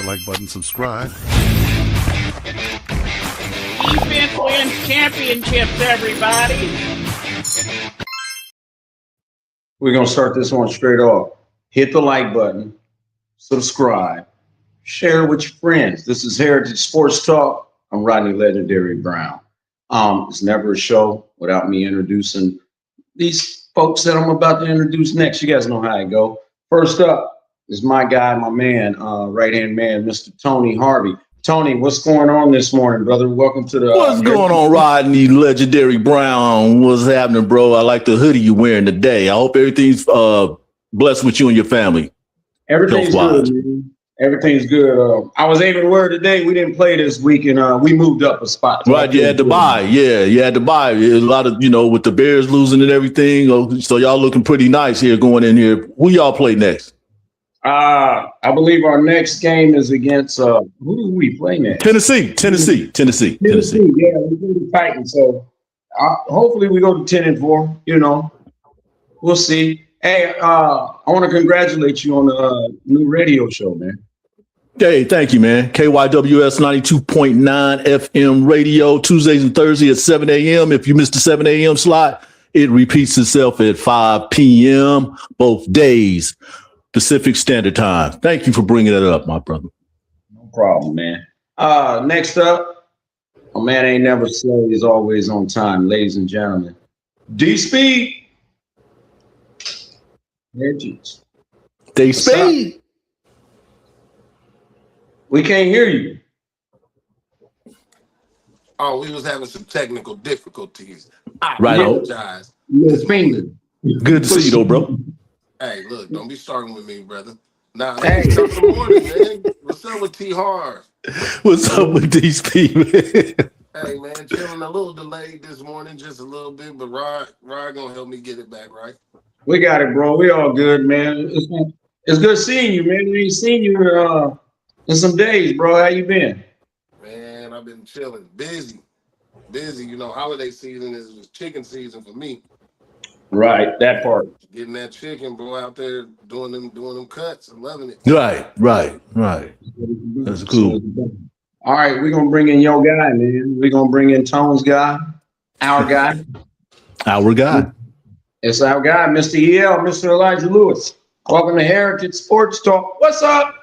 like button, subscribe. Defense wins championships, everybody. We're going to start this one straight off. Hit the like button, subscribe, share with your friends. This is HAIRitage Sports Talk. I'm Rodney Legendary Brown. It's never a show without me introducing these folks that I'm about to introduce next. You guys know how I go. First up is my guy, my man, right-hand man, Mr. Tony Harvey. Tony, what's going on this morning, brother? Welcome to the... What's going on, Rodney Legendary Brown? What's happening, bro? I like the hoodie you're wearing today. I hope everything's blessed with you and your family. Everything's good, man. Everything's good. I was able to wear it today. We didn't play this week, and we moved up a spot. Right, you had to buy. Yeah, you had to buy. A lot of, with the Bears losing and everything. So y'all looking pretty nice here going in here. Who y'all play next? I believe our next game is against who do we play next? Tennessee. Yeah, we play the Titans. So hopefully we go to 10-4. We'll see. Hey, I want to congratulate you on the new radio show, man. Hey, thank you, man. KYWS 92.9 FM radio, Tuesdays and Thursdays at 7 a.m. If you missed the 7 a.m. slot, it repeats itself at 5 p.m. both days. Pacific Standard Time. Thank you for bringing that up, my brother. No problem, man. Next up, a man ain't never slow. He's always on time, ladies and gentlemen. DSpeed. DSpeed. We can't hear you. Oh, we was having some technical difficulties. I right apologize. Good to see you, though, bro. Hey, look, don't be starting with me, brother. Nah, hey, top of the morning, man. What's up with T-Hard? What's up with DSpeed, man? Hey, man, chilling a little delayed this morning, just a little bit, but Rod gonna help me get it back, right? We got it, bro. We all good, man. It's good seeing you, man. We ain't seen you in some days, bro. How you been? Man, I've been chilling, busy. Holiday season is chicken season for me. Right, that part. Getting that chicken, bro, out there doing them cuts. I'm loving it. Right. That's cool. All right, we're gonna bring in your guy, man. We're gonna bring in Tone's guy, our guy. Our guy. It's our guy, Mr. EL, Mr. Elijah Lewis. Welcome to HAIRitage Sports Talk. What's up?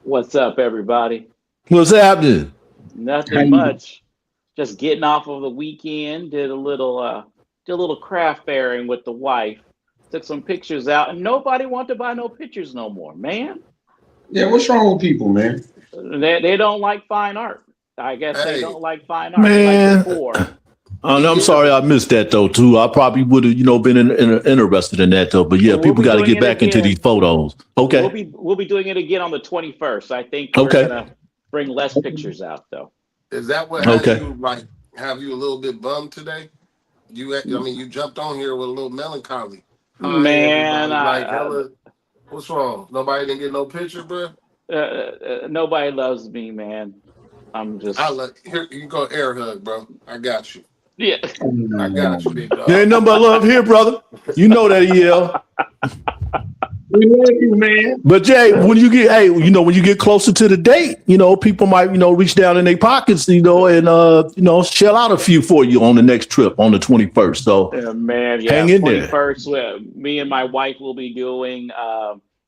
What's up, everybody? What's happening? Nothing much. Just getting off of the weekend. Did a little craft fairing with the wife. Took some pictures out, and nobody wanted to buy no pictures no more, man. Yeah, what's wrong with people, man? They don't like fine art. I guess they don't like fine art. Man. Like before. I'm sorry I missed that though too. I probably would have been interested in that though. But yeah, people got to get back into these photos. Okay, we'll be doing it again on the 21st. I think we're gonna bring less pictures out though. Is that what have you a little bit bummed today? You jumped on here with a little melancholy. Man, what's wrong? Nobody didn't get no picture, bro. Nobody loves me, man. I'm just. Here you go, air hug, bro. I got you. Yeah, I got you, big dog. There ain't nothing but love here, brother. You know that, EL. We love you, man. But Jay, when you get closer to the date, people might, reach down in their pockets, and shell out a few for you on the next trip on the 21st. So, hang in 21st, there. Me and my wife will be doing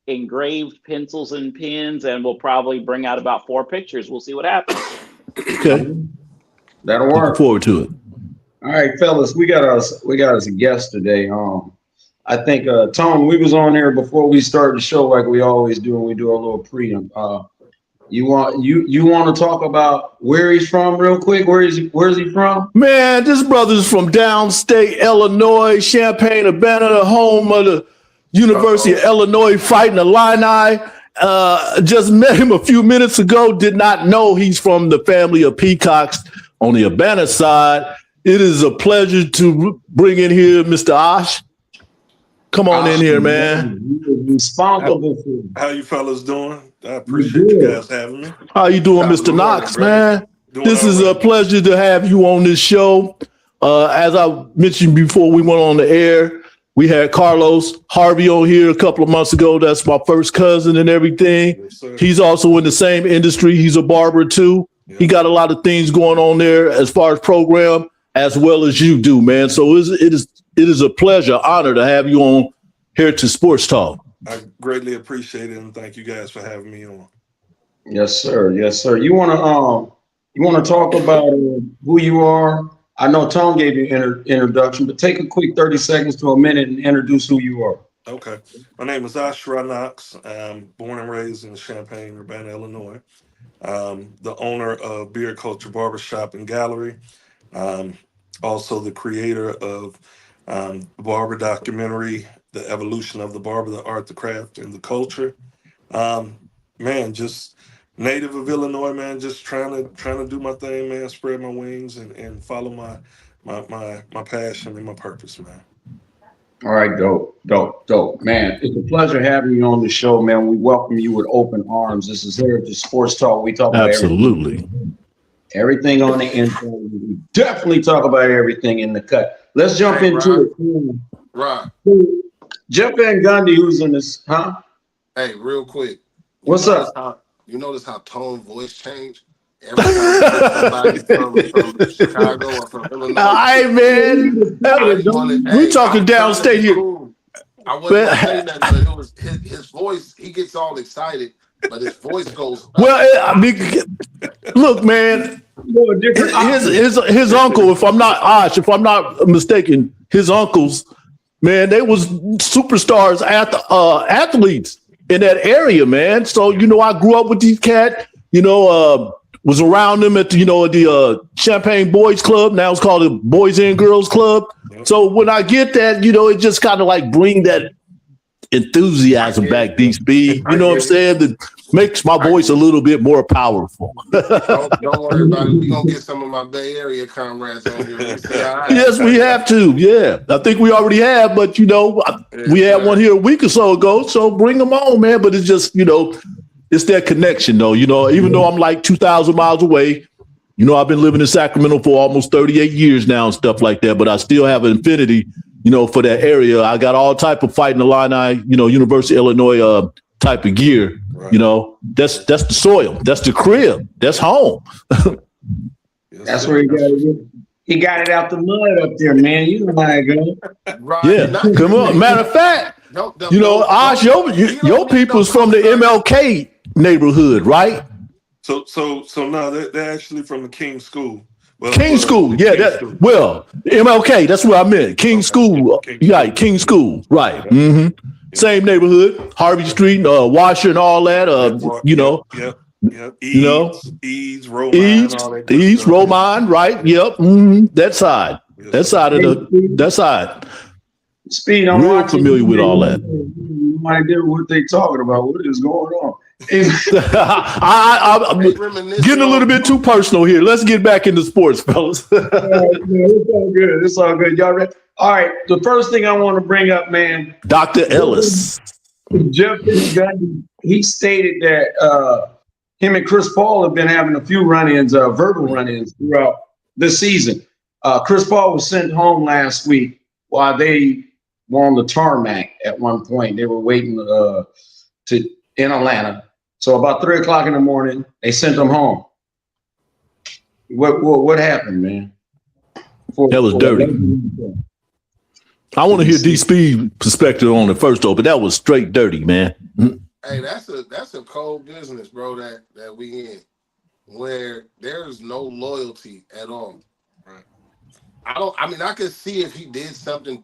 engraved pencils and pens, and we'll probably bring out about 4 pictures. We'll see what happens. Okay, that'll work. Looking forward to it. All right, fellas, we got us a guest today. I think Tone, we was on here before we started the show like we always do, and we do a little pre-amp. You want to talk about where he's from real quick? Where's he from? Man, this brother's from downstate Illinois, Champaign-Urbana, the home of the University of Illinois Fighting Illini. Just met him a few minutes ago. Did not know he's from the family of Peacocks on the Urbana side. It is a pleasure to bring in here Mr. Osh. Come on in here, man. How you fellas doing? I appreciate you guys having me. How you doing, Mr. Knox, man? This is a pleasure to have you on this show. As I mentioned before we went on the air, We had Carlos Harvey on here a couple of months ago. That's my first cousin and everything. Yes, He's also in the same industry. He's a barber too. Yeah. He got a lot of things going on there as far as program, as well as you do, man. So it is a pleasure, honor to have you on HAIRitage Sports Talk. I greatly appreciate it, and thank you guys for having me on. Yes, sir. Yes, sir. You wanna talk about who you are? I know Tom gave you an introduction, but take a quick 30 seconds to a minute and introduce who you are. Okay. My name is Ashra Knox. I'm born and raised in Champaign, Urbana, Illinois. The owner of Beard Culture Barbershop and Gallery. Also the creator of the Barber documentary, The Evolution of the Barber, the Art, the Craft, and the Culture. Man, just native of Illinois, man, just trying to do my thing, man, spread my wings and follow my passion and my purpose, man. All right, dope, man. It's a pleasure having you on the show, man. We welcome you with open arms. This is HAIRitage Sports Talk. We talk about everything on the inside. We definitely talk about everything in the cut. Let's jump into it. Right. Jeff Van Gundy, who's in this, huh? Hey, real quick. What's up? You notice how tone voice changed? Every time somebody from Chicago or from Illinois. All right, man. We talking downstate here. Cool. I wasn't saying that, but it was his voice. He gets all excited, but his voice goes up. Well, I mean, look, man. His uncle, if I'm not mistaken, his uncles, man, they was superstars athletes in that area, man. So, I grew up with these cats, was around them at the Champaign Boys Club. Now it's called the Boys and Girls Club. Yep. So when I get that, it just kind of like bring that enthusiasm back, DSpeed. You know what I'm saying? That makes my voice a little bit more powerful. Don't worry about it. We're going to get some of my Bay Area comrades on here. Yes, we have to. Yeah. I think we already have, but, we had one here a week or so ago. So bring them on, man. But it's just, it's that connection, though. Even though I'm like 2,000 miles away, I've been living in Sacramento for almost 38 years now and stuff like that. But I still have an affinity, for that area. I got all type of Fighting Illini, University of Illinois type of gear. Right. That's the soil. That's the crib. That's home. That's where he got it out the mud up there, man. You know how it goes. Right. Yeah. Come on. Matter of fact, Osh, your people's from the MLK neighborhood, right? So no, they're actually from the King School. King School, yeah. MLK, that's what I meant. King School, King School, right? Mm-hmm. Same neighborhood, Harvey Street, Washer, and all that. Eads, Romine, Eads, Romine, right? Yep, that side, that side. Speed, I'm real familiar with all that. You might get what they talking about. What is going on? I'm getting a little bit too personal here. Let's get back into sports, fellas. It's all good. It's all good. Y'all ready? All right. The first thing I want to bring up, man. Dr. Ellis. Jeff Van Gundy, he stated that him and Chris Paul have been having a few run-ins, verbal run-ins throughout this season. Chris Paul was sent home last week while they were on the tarmac at one point. They were waiting in Atlanta. So about 3 o'clock in the morning, they sent him home. What happened, man? That was dirty. I want to hear DSpeed perspective on it first, though, but that was straight dirty, man. Hey, that's a cold business, bro, that we in, where there's no loyalty at all. Right. I could see if he did something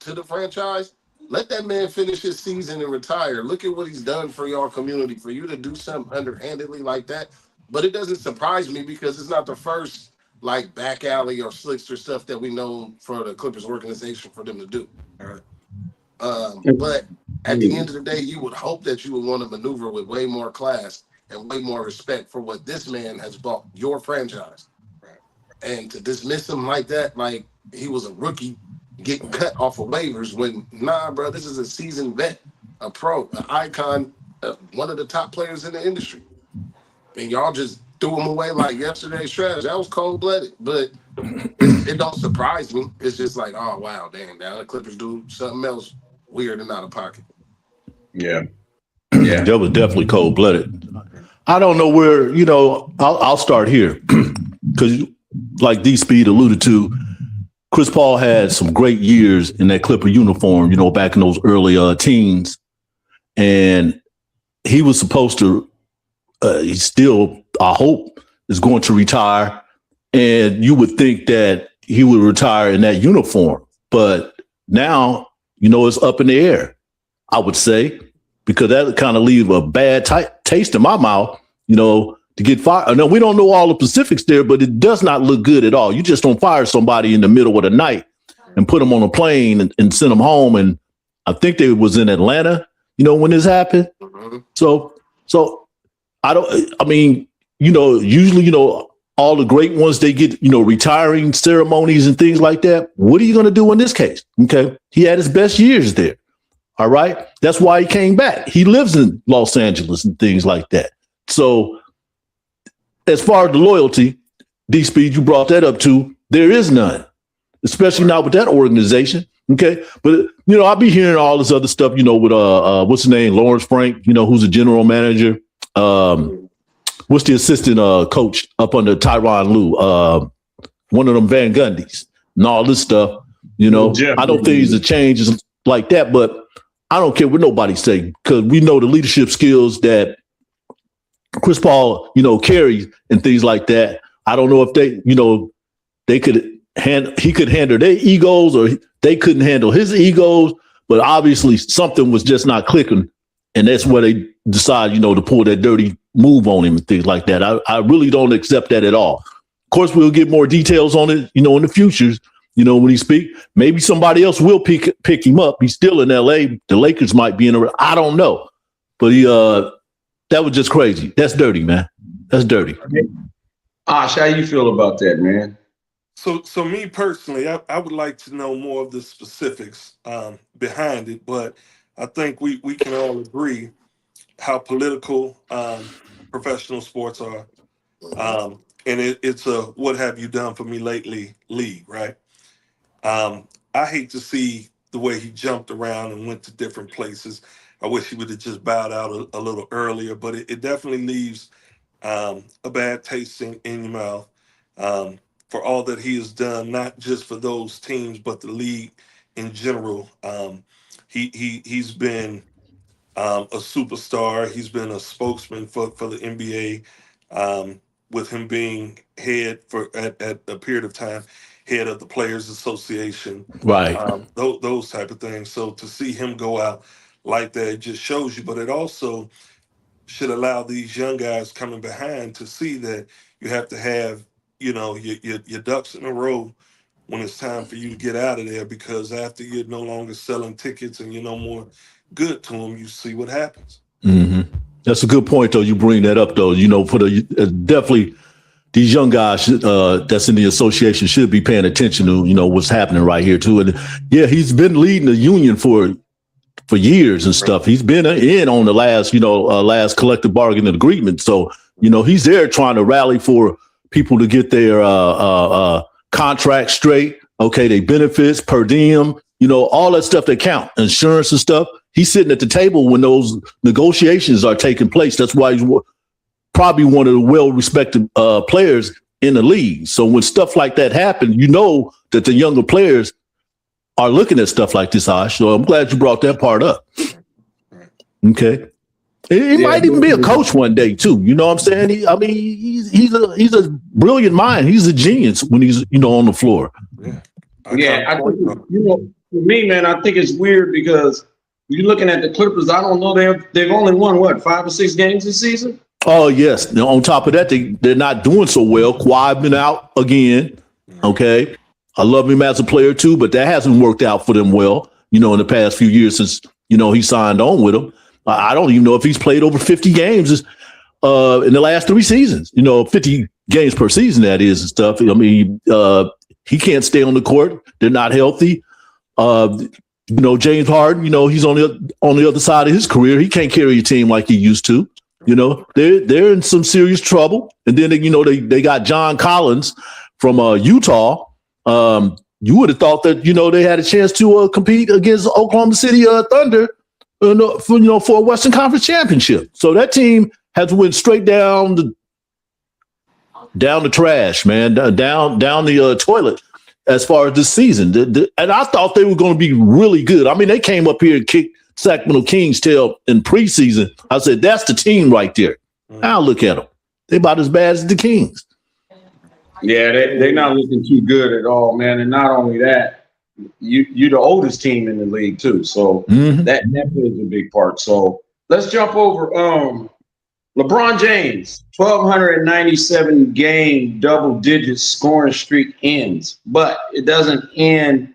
to the franchise. Let that man finish his season and retire. Look at what he's done for your community. For you to do something underhandedly like that, but it doesn't surprise me because it's not the first like back alley or slickster stuff that we know for the Clippers organization for them to do. All right. But at the end of the day, you would hope that you would want to maneuver with way more class and way more respect for what this man has bought your franchise. Right. And to dismiss him like that, like he was a rookie getting cut off of waivers when, nah, bro, this is a seasoned vet, a pro, an icon, one of the top players in the industry. And y'all just threw him away like yesterday's trash. That was cold-blooded. But it don't surprise me. It's just like, oh wow, damn, now the Clippers do something else weird and out of pocket. Yeah. Yeah. That was definitely cold-blooded. I don't know where, I'll start here because like DSpeed alluded to, Chris Paul had some great years in that Clipper uniform, back in those early teens. And he was supposed to, he still, I hope, is going to retire. And you would think that he would retire in that uniform. But now, it's up in the air, I would say, because that would kind of leave a bad taste in my mouth, to get fired. Now, we don't know all the specifics there, but it does not look good at all. You just don't fire somebody in the middle of the night and put them on a plane and send them home. And I think they was in Atlanta, when this happened. Mm-hmm. So usually, all the great ones, they get, retiring ceremonies and things like that. What are you going to do in this case? Okay. He had his best years there. All right. That's why he came back. He lives in Los Angeles and things like that. So as far as the loyalty, DSpeed, you brought that up too. There is none, especially not with that organization. Okay. But, I'll be hearing all this other stuff, with, what's his name? Lawrence Frank, who's a general manager. What's the assistant coach up under Tyronn Lue? One of them Van Gundys and all this stuff, I know things are changes like that, but I don't care what nobody say, because we know the leadership skills that Chris Paul, carries and things like that. I don't know if he could handle their egos, or they couldn't handle his egos, but obviously something was just not clicking. And that's where they decide, to pull that dirty move on him and things like that. I really don't accept that at all. Of course, we'll get more details on it, in the futures, when he speak. Maybe somebody else will pick him up. He's still in LA. The Lakers might be in I don't know. But that was just crazy. That's dirty, man. That's dirty. Ash, how you feel about that, man? So me personally, I would like to know more of the specifics behind it, but I think we can all agree how political professional sports are. And it's a what have you done for me lately league, right? I hate to see the way he jumped around and went to different places. I wish he would have just bowed out a little earlier, but it definitely leaves a bad taste in your mouth for all that he has done, not just for those teams, but the league in general. He's been a superstar. He's been a spokesman for the NBA, with him being head at a period of time, head of the Players Association, right? Those type of things. So to see him go out like that, it just shows you. But it also should allow these young guys coming behind to see that you have to have, your ducks in a row when it's time for you to get out of there, because after you're no longer selling tickets and you're no more good to them, you see what happens. Mm-hmm. That's a good point, though. You bring that up, though. For the definitely these young guys that's in the association should be paying attention to what's happening right here too. And yeah, he's been leading the union for years and stuff. He's been in on the last last collective bargaining agreement. So he's there trying to rally for people to get their contract straight. Okay, they benefits, per diem, all that stuff that count, insurance and stuff. He's sitting at the table when those negotiations are taking place. That's why he's probably one of the well-respected players in the league. So when stuff like that happens, that the younger players are looking at stuff like this, Ash. So I'm glad you brought that part up. Okay. He might even be a coach one day too. You know what I'm saying? He's a brilliant mind. He's a genius when he's on the floor. Yeah, I think for me, man, I think it's weird because you're looking at the Clippers. I don't know, they've only won 5 or 6 games this season. Oh yes. Now, on top of that, they're not doing so well. Kawhi been out again. Okay, I love him as a player too, but that hasn't worked out for them well. In the past few years since he signed on with them. I don't even know if he's played over 50 games in the last 3 seasons. 50 games per season, that is, and stuff. He can't stay on the court. They're not healthy. James Harden, he's on the other side of his career. He can't carry a team like he used to. They're in some serious trouble. And then they got John Collins from Utah. You would have thought that, they had a chance to compete against Oklahoma City Thunder for a Western Conference championship. So that team has went straight down the trash, man, down the toilet as far as this season. And I thought they were going to be really good. I mean, they came up here and kicked Sacramento Kings' tail in preseason. I said, that's the team right there. Now look at them. They're about as bad as the Kings. Yeah, they're not looking too good at all, man. And not only that, you're the oldest team in the league too. So that plays a big part. So let's jump over. LeBron James, 1,297 game double-digit scoring streak ends, but it doesn't end.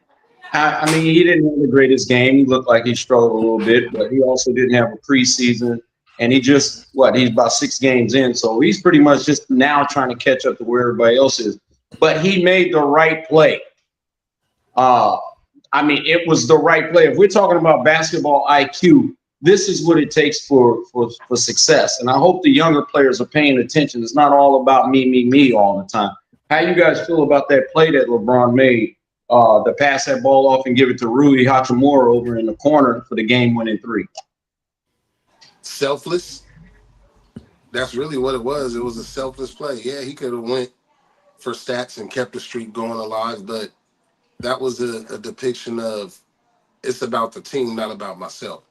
I mean, he didn't have the greatest game. He looked like he struggled a little bit, but he also didn't have a preseason. And he's about 6 games in. So he's pretty much just now trying to catch up to where everybody else is. But he made the right play. It was the right play. If we're talking about basketball IQ, this is what it takes for success. And I hope the younger players are paying attention. It's not all about me all the time. How you guys feel about that play that LeBron made? To pass that ball off and give it to Rui Hachimura over in the corner for the game-winning 3. Selfless. That's really what it was. It was a selfless play. Yeah, he could have went for stats and kept the streak going alive, but that was a depiction of it's about the team, not about myself.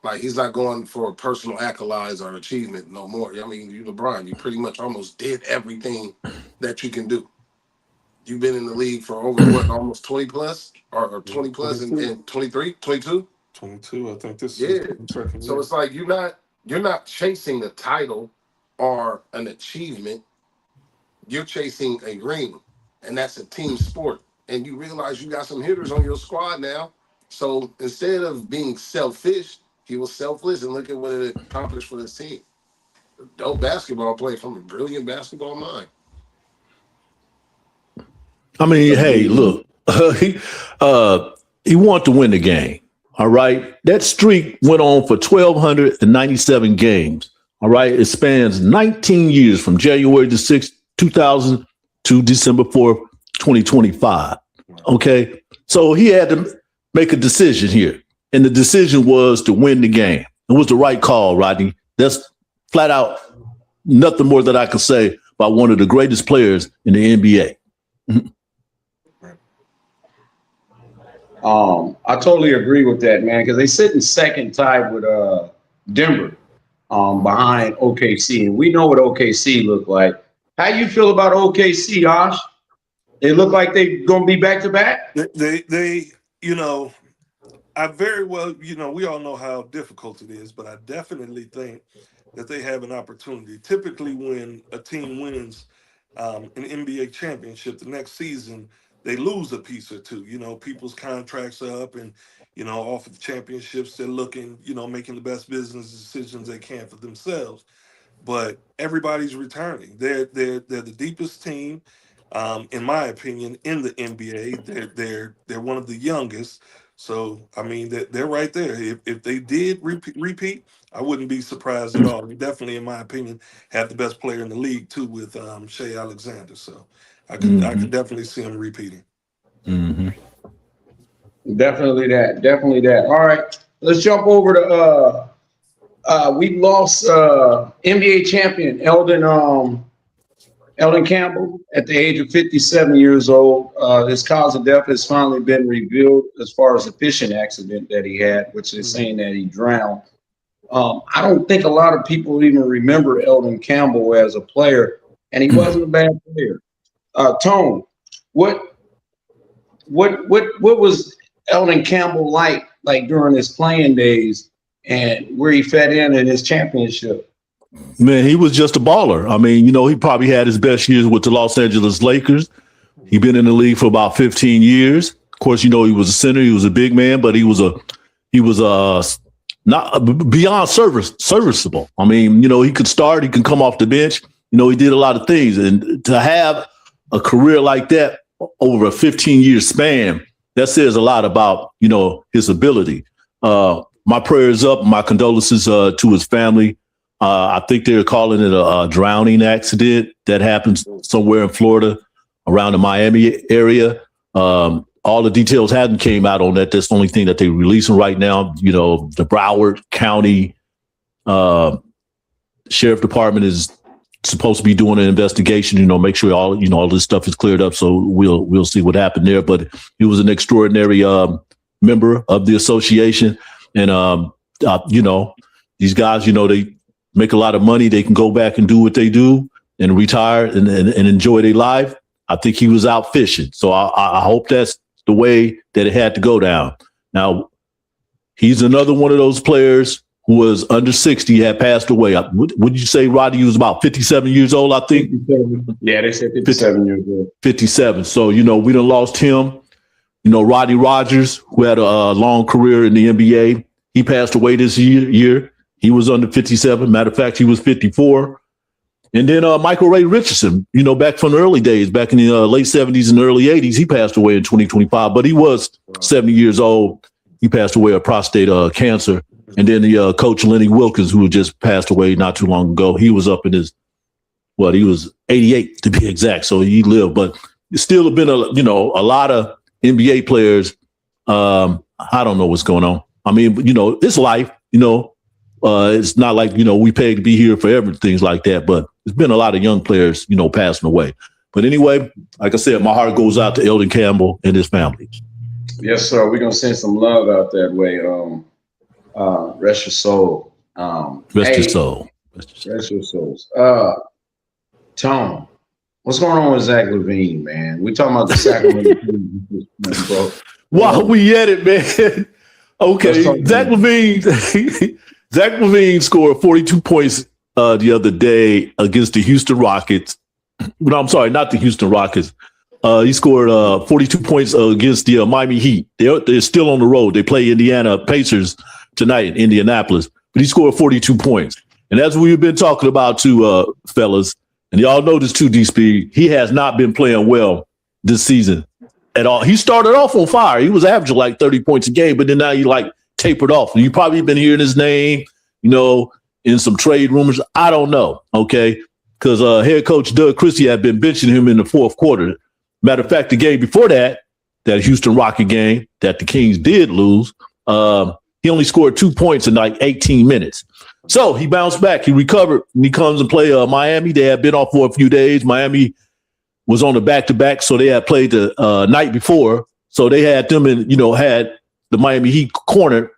Like, he's not going for personal accolades or achievement no more. I mean, you LeBron, you pretty much almost did everything that you can do. You've been in the league for over almost 20 plus or 20 plus and 23, 22? 22, I think this is. So it's like you're not chasing a title or an achievement. You're chasing a ring, and that's a team sport. And you realize you got some hitters on your squad now. So instead of being selfish, he was selfless, and look at what it accomplished for his team. Dope basketball play from a brilliant basketball mind. I mean, hey, look, he wanted to win the game. All right. That streak went on for 1,297 games. All right. It spans 19 years from January the 6th, 2000 to December 4th, 2025. Okay. So he had to make a decision here. And the decision was to win the game. It was the right call, Rodney. That's flat out nothing more that I could say about one of the greatest players in the NBA. I totally agree with that, man, because they sit in second tied with Denver behind OKC. And we know what OKC look like. How you feel about OKC, Josh? They look like they're going to be back-to-back? They I very well, we all know how difficult it is, but I definitely think that they have an opportunity. Typically, when a team wins an NBA championship, the next season, they lose a piece or two. People's contracts are up, and off of the championships, they're looking, making the best business decisions they can for themselves. But everybody's returning. They're the deepest team, in my opinion, in the NBA. They're one of the youngest. So I mean, they're right there. If they did repeat, I wouldn't be surprised at all. They definitely, in my opinion, have the best player in the league too, with Shai Alexander. So I could definitely see him repeating. Mm-hmm. Definitely that. All right, let's jump over to we lost NBA champion Eldon Campbell at the age of 57 years old. His cause of death has finally been revealed as far as the fishing accident that he had, which is saying that he drowned. I don't think a lot of people even remember Eldon Campbell as a player, and he wasn't a bad player. Tone, what was Eldon Campbell like during his playing days and where he fed in his championship? Man, he was just a baller. I mean, he probably had his best years with the Los Angeles Lakers. He'd been in the league for about 15 years. Of course, he was a center. He was a big man, but he was not beyond serviceable. I mean, he could start. He could come off the bench. He did a lot of things. And to have a career like that over a 15-year span, that says a lot about, his ability. My prayers up, my condolences to his family. I think they're calling it a drowning accident that happened somewhere in Florida. around the Miami area. All the details hadn't came out on that. That's the only thing that they're releasing right now. You know, the Broward County Sheriff Department is supposed to be doing an investigation, you know, make sure all this stuff is cleared up. So we'll see what happened there. But he was an extraordinary member of the association. And, you know, these guys, you know, they make a lot of money. They can go back and do what they do and retire and enjoy their life. I think he was out fishing. So I hope that's the way that it had to go down. Now, he's another one of those players who was under 60, had passed away. Would you say, Roddy, he was about 57 years old, I think? 57. Yeah, they said 57 years old. 57. So, you know, we done lost him. You know, Rodney Rogers, who had a long career in the NBA, he passed away this year. He was under 57. Matter of fact, he was 54. And then Michael Ray Richardson, you know, back from the early days, back in the late 70s and early 80s, he passed away in 2025, but he was 70 years old. He passed away of prostate cancer. And then the coach Lenny Wilkins, who just passed away not too long ago, he was up in his, he was 88 to be exact. So he lived, but it's still been a lot of NBA players. I don't know what's going on. I mean, you know, it's life, you know, it's not like, you know, we paid to be here forever, things like that. But there's been a lot of young players, you know, passing away. But anyway, like I said, my heart goes out to Eldon Campbell and his family. Yes, sir. We're going to send some love out that way. Rest your soul. Rest your soul. Rest your souls. Tom, what's going on with Zach Levine, man? We talking about the Sacramento Kings, bro. While we at it, man. Okay, Zach Levine scored 42 points the other day against the Houston Rockets. No, I'm sorry, not the Houston Rockets. He scored 42 points against the Miami Heat. They're still on the road. They play Indiana Pacers tonight in Indianapolis. But he scored 42 points. And as we've been talking about too, fellas, and y'all know this too, DSpeed, he has not been playing well this season at all. He started off on fire. He was averaging like 30 points a game, but then now he like tapered off. And you probably been hearing his name, you know, in some trade rumors. I don't know, okay? Because head coach Doug Christie had been benching him in the fourth quarter. Matter of fact, the game before that Houston Rocket game that the Kings did lose, he only scored 2 points in like 18 minutes. So he bounced back. He recovered, and he comes and play Miami. They had been off for a few days. Miami was on the back-to-back, so they had played the night before. So they had them in, you know, had the Miami Heat cornered.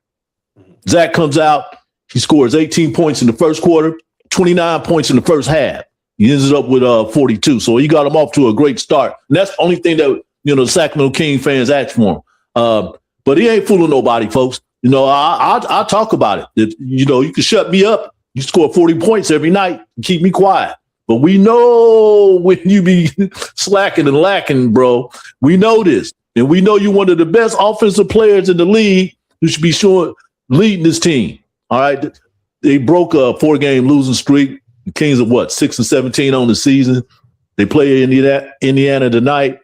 Zach comes out. He scores 18 points in the first quarter, 29 points in the first half. He ends up with 42. So he got him off to a great start. And that's the only thing that, you know, the Sacramento King fans asked for him. But he ain't fooling nobody, folks. You know, I'll talk about it. You know, you can shut me up. You score 40 points every night and keep me quiet. But we know when you be slacking and lacking, bro. We know this. And we know you're one of the best offensive players in the league who should be leading this team. All right. They broke a 4-game losing streak. The Kings are 6-17 on the season. They play Indiana tonight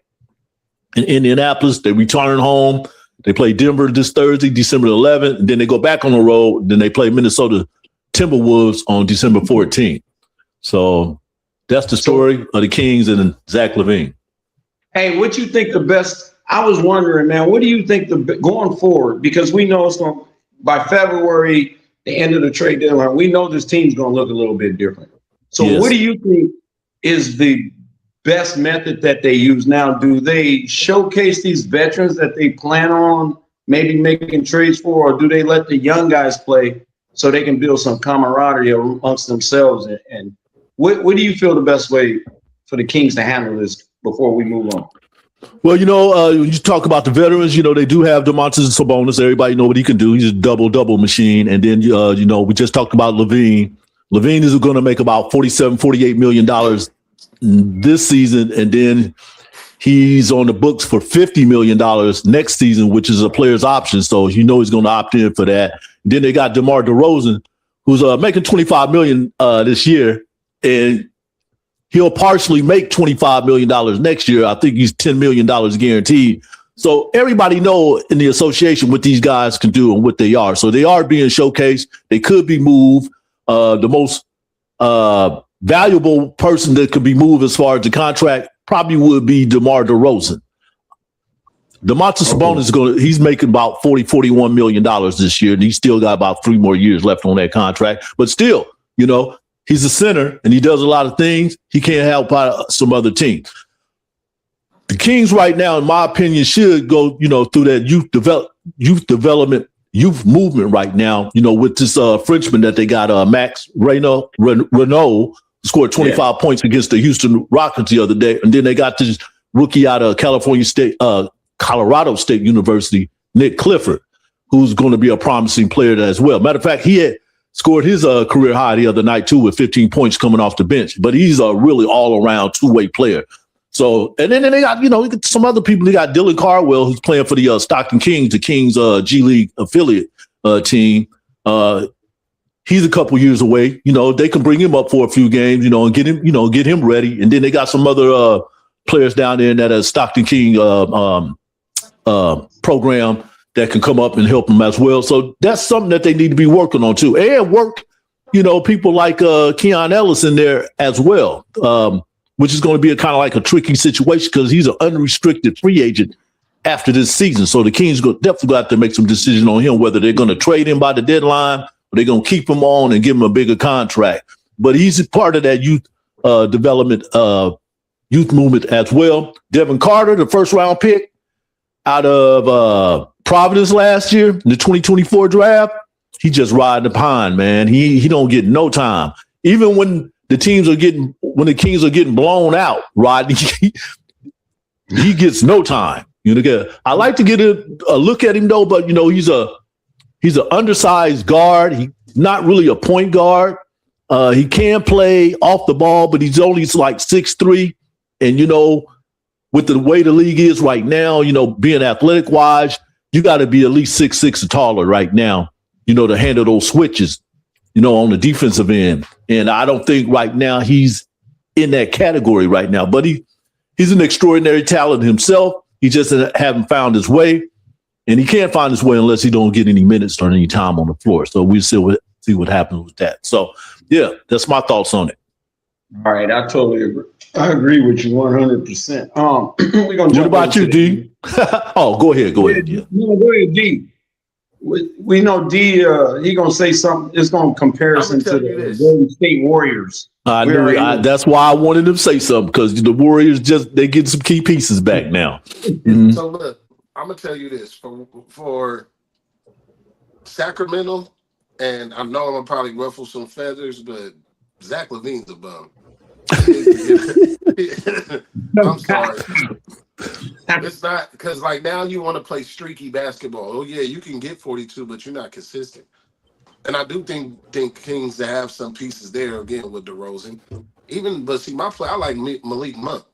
in Indianapolis. They return home. They play Denver this Thursday, December 11th. And then they go back on the road. Then they play Minnesota Timberwolves on December 14th. So that's the story of the Kings and Zach Levine. Hey, what you think the best? I was wondering, man, what do you think going forward? Because we know it's going by February, the end of the trade deadline, we know this team's going to look a little bit different. So What do you think is the best method that they use now? Do they showcase these veterans that they plan on maybe making trades for, or do they let the young guys play so they can build some camaraderie amongst themselves? And what do you feel the best way for the Kings to handle this before we move on? Well, you know, when you talk about the veterans, you know, they do have Domantas Sabonis. Everybody know what he can do. He's a double machine. And then, you know, we just talked about Levine. Levine is going to make about $48 million this season. And then he's on the books for $50 million next season, which is a player's option. So, you know, he's going to opt in for that. Then they got DeMar DeRozan, who's making $25 million this year. And he'll partially make $25 million next year. I think he's $10 million guaranteed. So everybody know in the association what these guys can do and what they are. So they are being showcased. They could be moved. The most valuable person that could be moved as far as the contract probably would be DeMar DeRozan. Domantas Sabonis he's making about $41 million this year, and he's still got about 3 more years left on that contract. But still, he's a center and he does a lot of things. He can't help out some other teams. The Kings right now, in my opinion, should go, through that youth movement right now, with this Frenchman that they got, Max Renault, scored 25 points against the Houston Rockets the other day. And then they got this rookie out of Colorado State University, Nick Clifford, who's going to be a promising player as well. Matter of fact, he had scored his career high the other night too with 15 points coming off the bench. But he's a really all-around two-way player. So, and then they got, some other people. They got Dylan Cardwell, who's playing for the Stockton Kings, the Kings G League affiliate team. He's a couple years away. They can bring him up for a few games, and get him ready. And then they got some other players down there in that Stockton King program that can come up and help them as well. So that's something that they need to be working on too, and work, people like Keon Ellis in there as well. Which is going to be a kind of like a tricky situation because he's an unrestricted free agent after this season. So the Kings definitely got to make some decision on him, whether they're going to trade him by the deadline or they're going to keep him on and give him a bigger contract. But he's a part of that youth development, youth movement as well. Devin Carter, the first round pick out of Providence last year in the 2024 draft, he just riding the pine, man. He don't get no time. Even when the Kings are getting blown out, Rodney, he gets no time. I like to get a look at him though, but he's an undersized guard. He's not really a point guard. He can play off the ball, but he's only like 6'3". And with the way the league is right now, being athletic wise, you got to be at least 6'6" or taller right now, to handle those switches, on the defensive end. And I don't think right now he's in that category right now, but he's an extraordinary talent himself. He just haven't found his way, and he can't find his way unless he don't get any minutes or any time on the floor. So we'll see what happens with that. So yeah, that's my thoughts on it. All right, I totally agree. I agree with you 100%. We're gonna jump. What about you, D? Oh, go ahead. Go ahead. Yeah. No, go ahead, D. We know D. He gonna say something. It's gonna comparison to the Golden State Warriors. I knew. That's why I wanted him to say something because the Warriors they get some key pieces back now. Mm-hmm. So look, I'm gonna tell you this for Sacramento, and I know I'm gonna probably ruffle some feathers, but Zach LaVine's a bum. I'm sorry. It's not because now you want to play streaky basketball. Oh yeah, you can get 42, but you're not consistent. And I do think Kings to have some pieces there again with DeRozan. But see, I like Malik Monk.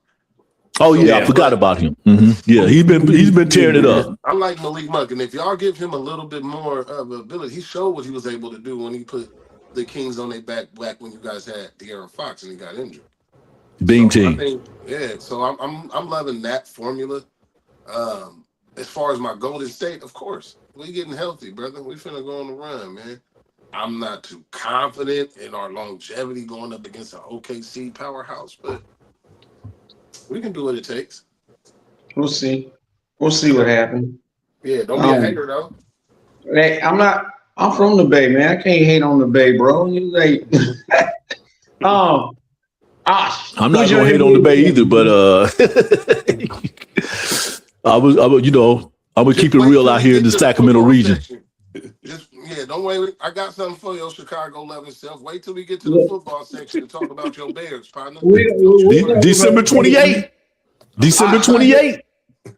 Oh yeah, I forgot about him. Mm-hmm. Yeah, he's been tearing it up. I like Malik Monk, and if y'all give him a little bit more of ability, he showed what he was able to do when he put the Kings on their back when you guys had De'Aaron Fox and he got injured. Beam team. So I'm loving that formula. As far as my Golden State, of course, we getting healthy, brother. We finna go on the run, man. I'm not too confident in our longevity going up against an OKC powerhouse, but we can do what it takes. We'll see. We'll see what happens. Yeah, don't be a hater though. Hey, I'm from the Bay, man. I can't hate on the Bay, bro. You like I'm not gonna hate on the Bay either, but I'm gonna keep it real out here in the Sacramento region. Don't wait. I got something for your Chicago loving self. Wait till we get to the football section to talk about your Bears, partner. December 28th. December 28th.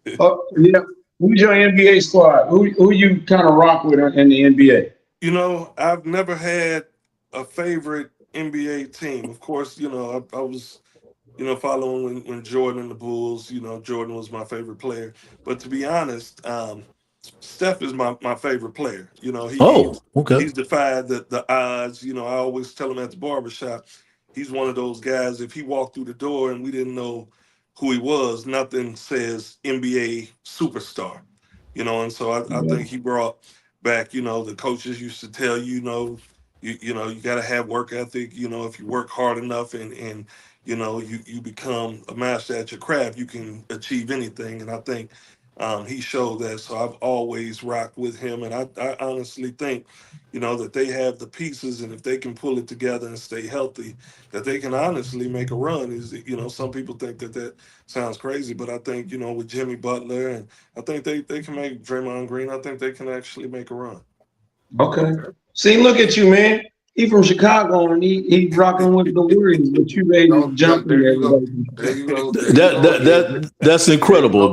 Yeah. Who's your NBA squad? Who you kind of rock with in the NBA? I've never had a favorite NBA team. Of course, I was, following when Jordan and the Bulls, Jordan was my favorite player. But to be honest, Steph is my favorite player. He's defied the odds. I always tell him at the barbershop, he's one of those guys, if he walked through the door and we didn't know who he was, nothing says NBA superstar. And so I think he brought back, the coaches used to tell you, you know, you got to have work ethic. You know, if you work hard enough and you know, you become a master at your craft, you can achieve anything. And I think he showed that. So I've always rocked with him. And I honestly think, you know, that they have the pieces, and if they can pull it together and stay healthy, that they can honestly make a run. Is, you know, some people think that sounds crazy, but I think, you know, with Jimmy Butler, and I think they can make Draymond Green, I think they can actually make a run. Okay. See, look at you, man. He from Chicago and he rocking with the Warriors, but you ready to jump in there. There you go. That's incredible.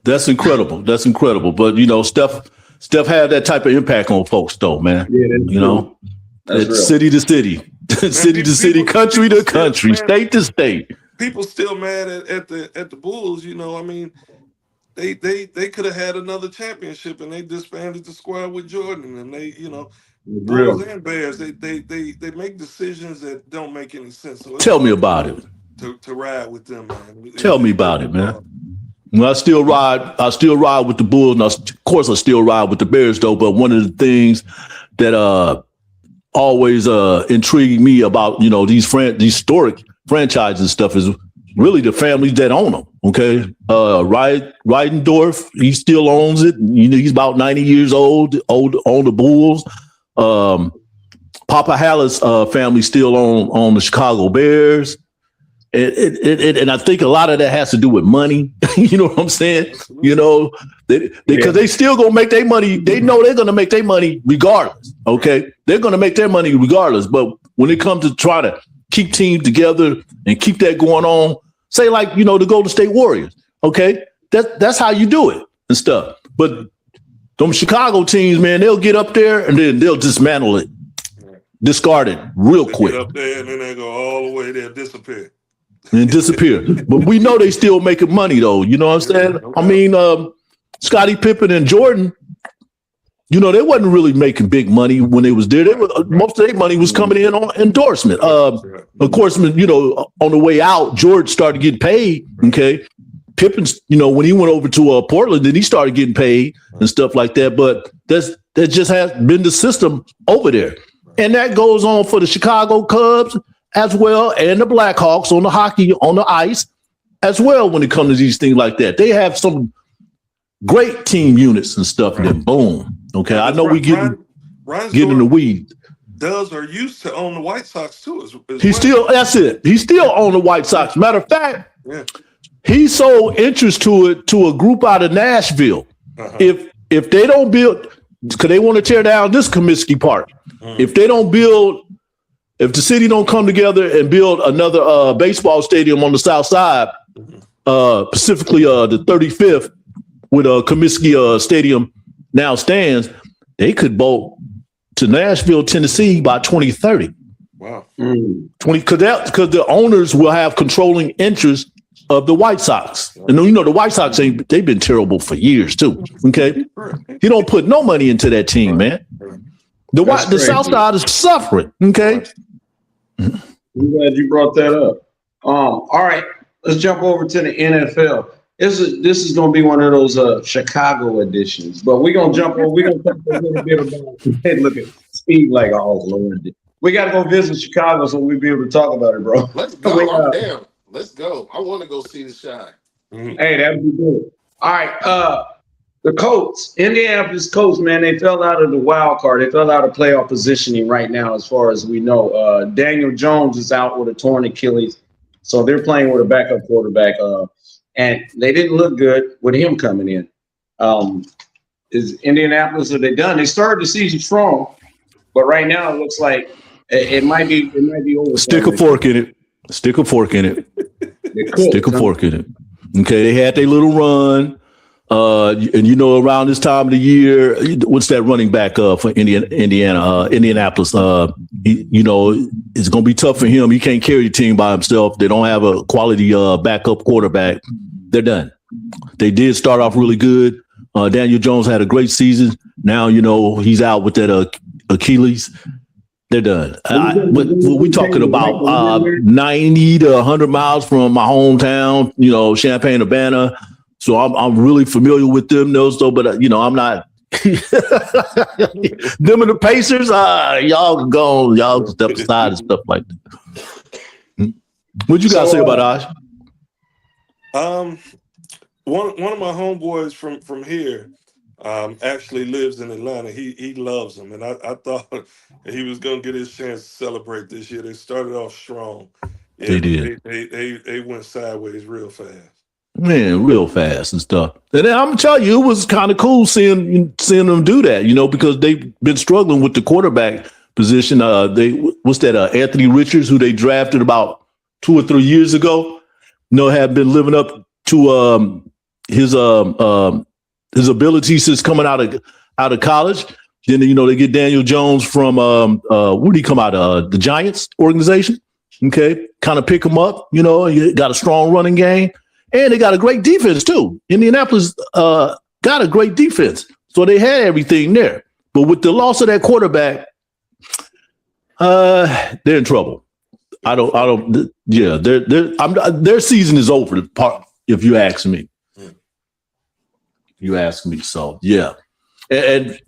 That's incredible. That's incredible. But you know, Steph had that type of impact on folks, though, man. Yeah, you know, it's city to city, city to city, People country to country, man, state to state. People still mad at the Bulls. You know, I mean, they could have had another championship, and they disbanded the squad with Jordan, and they, you know. Bulls and Bears, they make decisions that don't make any sense. So tell me about it. To ride with them, man. Tell me about it, man. Well, I still ride with the Bulls, and of course I still ride with the Bears, though. But one of the things that always intrigued me about, you know, these historic franchises and stuff is really the families that own them. Okay, Reidendorf, he still owns it. You know, he's about 90 years old on the Bulls. Papa Hallis family still on the Chicago Bears. And I think a lot of that has to do with money. You know what I'm saying? You know, because they still gonna make their money. They know they're gonna make their money regardless. Okay, they're gonna make their money regardless. But when it comes to trying to keep teams together and keep that going on, say like, you know, the Golden State Warriors. Okay, that's how you do it and stuff. But them Chicago teams, man, they'll get up there and then they'll dismantle it, discard it real quick. Get up there and then they go all the way there, disappear. But we know they still making money, though. You know what I'm saying? Okay. I mean, Scottie Pippen and Jordan, you know, they wasn't really making big money when they was there. Most of their money was coming in on endorsement. Of course, you know, on the way out, George started getting paid. Okay. Pippen's, you know, when he went over to Portland, then he started getting paid and stuff like that. But that just has been the system over there. And that goes on for the Chicago Cubs as well, and the Blackhawks on the hockey, on the ice as well when it comes to these things like that. They have some great team units and stuff, and then boom. Okay, I know we get in the weeds. Does or used to own the White Sox too. That's it. He's still on the White Sox. Matter of fact, he sold interest to it to a group out of Nashville. If they don't build, because they want to tear down this Comiskey Park. If they don't build, if the city don't come together and build another baseball stadium on the south side, specifically the 35th, with Comiskey Stadium now stands, they could bolt to Nashville, Tennessee by 2030. Wow. 20, because the owners will have controlling interest of the White Sox. And you know, the White Sox, they've been terrible for years too. Okay. He don't put no money into that team, man. The South Side is suffering. Okay. I'm glad you brought that up. All right, let's jump over to the NFL. This is going to be one of those Chicago editions, but we're going to jump over. We're going to talk a little bit about. Hey, look at Speed like, oh Lord, we got to go visit Chicago so we'll be able to talk about it, bro. Let's go. Damn, let's go. I want to go see the shine. Hey, that'd be good. All right, the Colts, Indianapolis Colts, man, they fell out of the wild card. They fell out of playoff positioning right now, as far as we know. Daniel Jones is out with a torn Achilles, so they're playing with a backup quarterback. And they didn't look good with him coming in. Is Indianapolis, are they done? They started the season strong, but right now it looks like it might be over. Stick a fork in it. Stick a fork in it. Stick a fork in it. Okay, they had their little run. And you know, around this time of the year, what's that running back for Indianapolis? You know, it's going to be tough for him. He can't carry the team by himself. They don't have a quality backup quarterback. They're done. They did start off really good. Daniel Jones had a great season. Now, you know, he's out with that Achilles. They're done. We're talking about 90 to 100 miles from my hometown, you know, Champaign-Urbana. So I'm really familiar with them, though. But you know, I'm not Them and the Pacers, y'all go, y'all step aside and stuff like that. What you guys say about Ash? One of my homeboys from here actually lives in Atlanta. He loves them, and I thought he was gonna get his chance to celebrate this year. They started off strong. Yeah, They did. They went sideways real fast. Man, real fast and stuff. And then I'm gonna tell you, it was kind of cool seeing them do that, because they've been struggling with the quarterback position. Anthony Richards, who they drafted about 2 or 3 years ago, have been living up to his abilities since coming out of college. Then they get Daniel Jones from where did he come out of? The Giants organization. Okay, kind of pick him up. You got a strong running game. And they got a great defense, too. Indianapolis got a great defense. So they had everything there. But with the loss of that quarterback, they're in trouble. Their season is over, if you ask me. So, yeah. And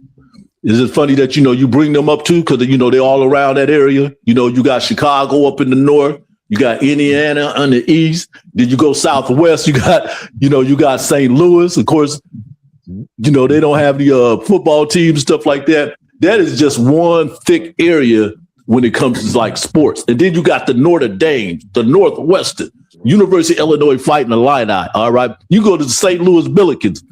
is it funny that, you bring them up, too? Because, they're all around that area. You got Chicago up in the north. You got Indiana on the east. Then you go southwest. You got St. Louis. Of course, they don't have the football team and stuff like that. That is just one thick area when it comes to like sports. And then you got the Notre Dame, the Northwestern, University of Illinois Fighting Illini. All right, you go to the St. Louis Billikens,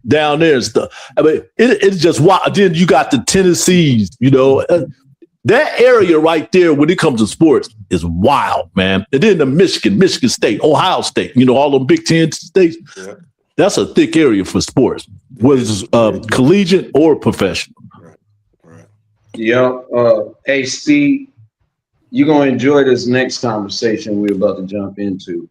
down there and stuff. I mean, it's just wild. Then you got the Tennessees, that area right there, when it comes to sports, is wild, man. And then the Michigan State, Ohio State, all them Big Ten states. Yeah. That's a thick area for sports, whether it's collegiate or professional. Right. Yeah. Hey, Steve, you're going to enjoy this next conversation we're about to jump into.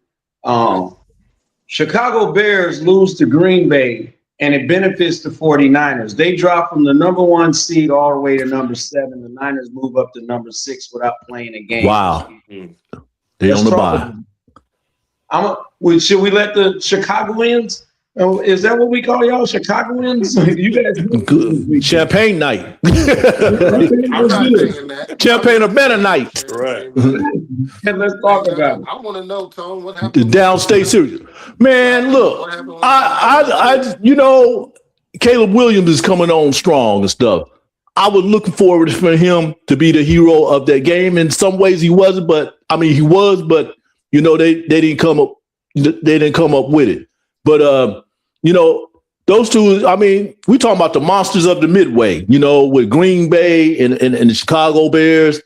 Chicago Bears lose to Green Bay, and it benefits the 49ers. They drop from the number 1 seed all the way to number 7. The Niners move up to number 6 without playing a game. Wow. They on the bye. Should we let the Chicagoans? Is that what we call y'all, Chicagoans? You guys, champagne night. Champagne Urbana night. Right. And let's talk about it. I want to know, Tone, what happened? The downstate series. Man, look, Caleb Williams is coming on strong and stuff. I was looking forward for him to be the hero of that game. In some ways, he wasn't, but he was. But they didn't come up. They didn't come up with it. But those two. We talking about the monsters of the Midway. With Green Bay and the Chicago Bears.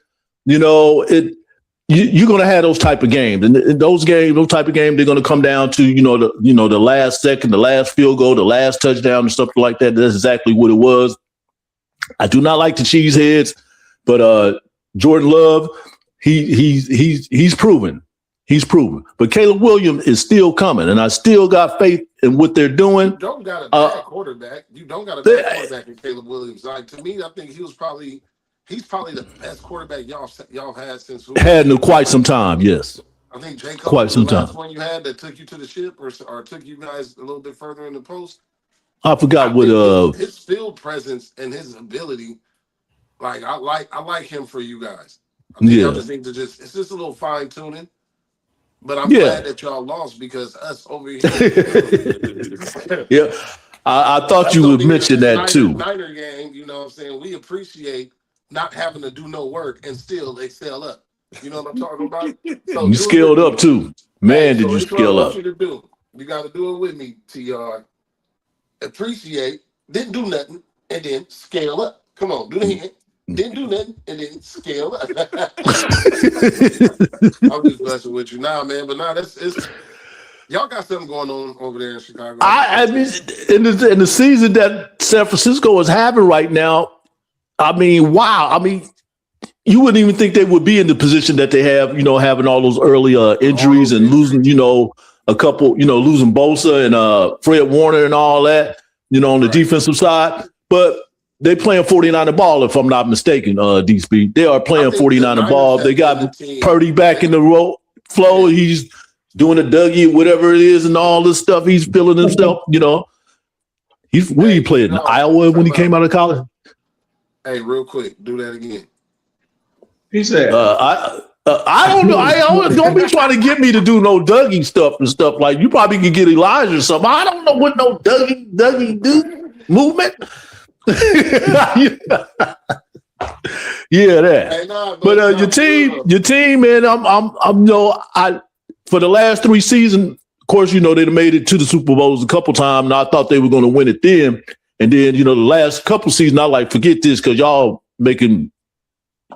You're going to have those type of games, and those type of games, they're going to come down to the last second, the last field goal, the last touchdown, and stuff like that. That's exactly what it was. I do not like the cheeseheads, but Jordan Love, he's proven. He's proven. But Caleb Williams is still coming, and I still got faith in what they're doing. You don't got a bad quarterback. You don't got a bad quarterback in Caleb Williams. Like, to me, I think he's probably the best quarterback y'all had since had in quite some time. Yes, I think J. Cole quite some was the last time. one you had that took you to the ship, or took you guys a little bit further in the post. I forgot what his field presence and his ability. Like I like him for you guys. I think y'all just need to it's just a little fine tuning. But I'm glad that y'all lost, because us over here. Yeah, I thought you would mention that too. Niner gang, you know what I'm saying? We appreciate not having to do no work and still excel up. You know what I'm talking about? So you scaled up too. Man, did you scale up? You got to do it with me, TR. Appreciate, didn't do nothing, and then scale up. Come on, do the hand. Didn't do nothing, and then scale up. I'm just messing with you now, man. But it's y'all got something going on over there in Chicago. I mean, in the season that San Francisco is having right now, wow. You wouldn't even think they would be in the position that they have, having all those early injuries and losing, a couple, losing Bosa and Fred Warner and all that, on the defensive side. But they playing 49er ball, if I'm not mistaken, DSpeed. They are playing 49er ball. They got Purdy back in the flow. He's doing a Dougie, whatever it is, and all this stuff. He's feeling himself, When he played in Iowa when he came out of college. Hey, real quick, do that again. He said, I don't know. Don't be trying to get me to do no Dougie stuff and stuff like you probably could get Elijah or something. I don't know what no Dougie do movement. Yeah, that. Hey, but your team, man. I'm for the last 3 seasons. Of course, they made it to the Super Bowls a couple times, and I thought they were going to win it then. And then, the last couple seasons, I like forget this because y'all making,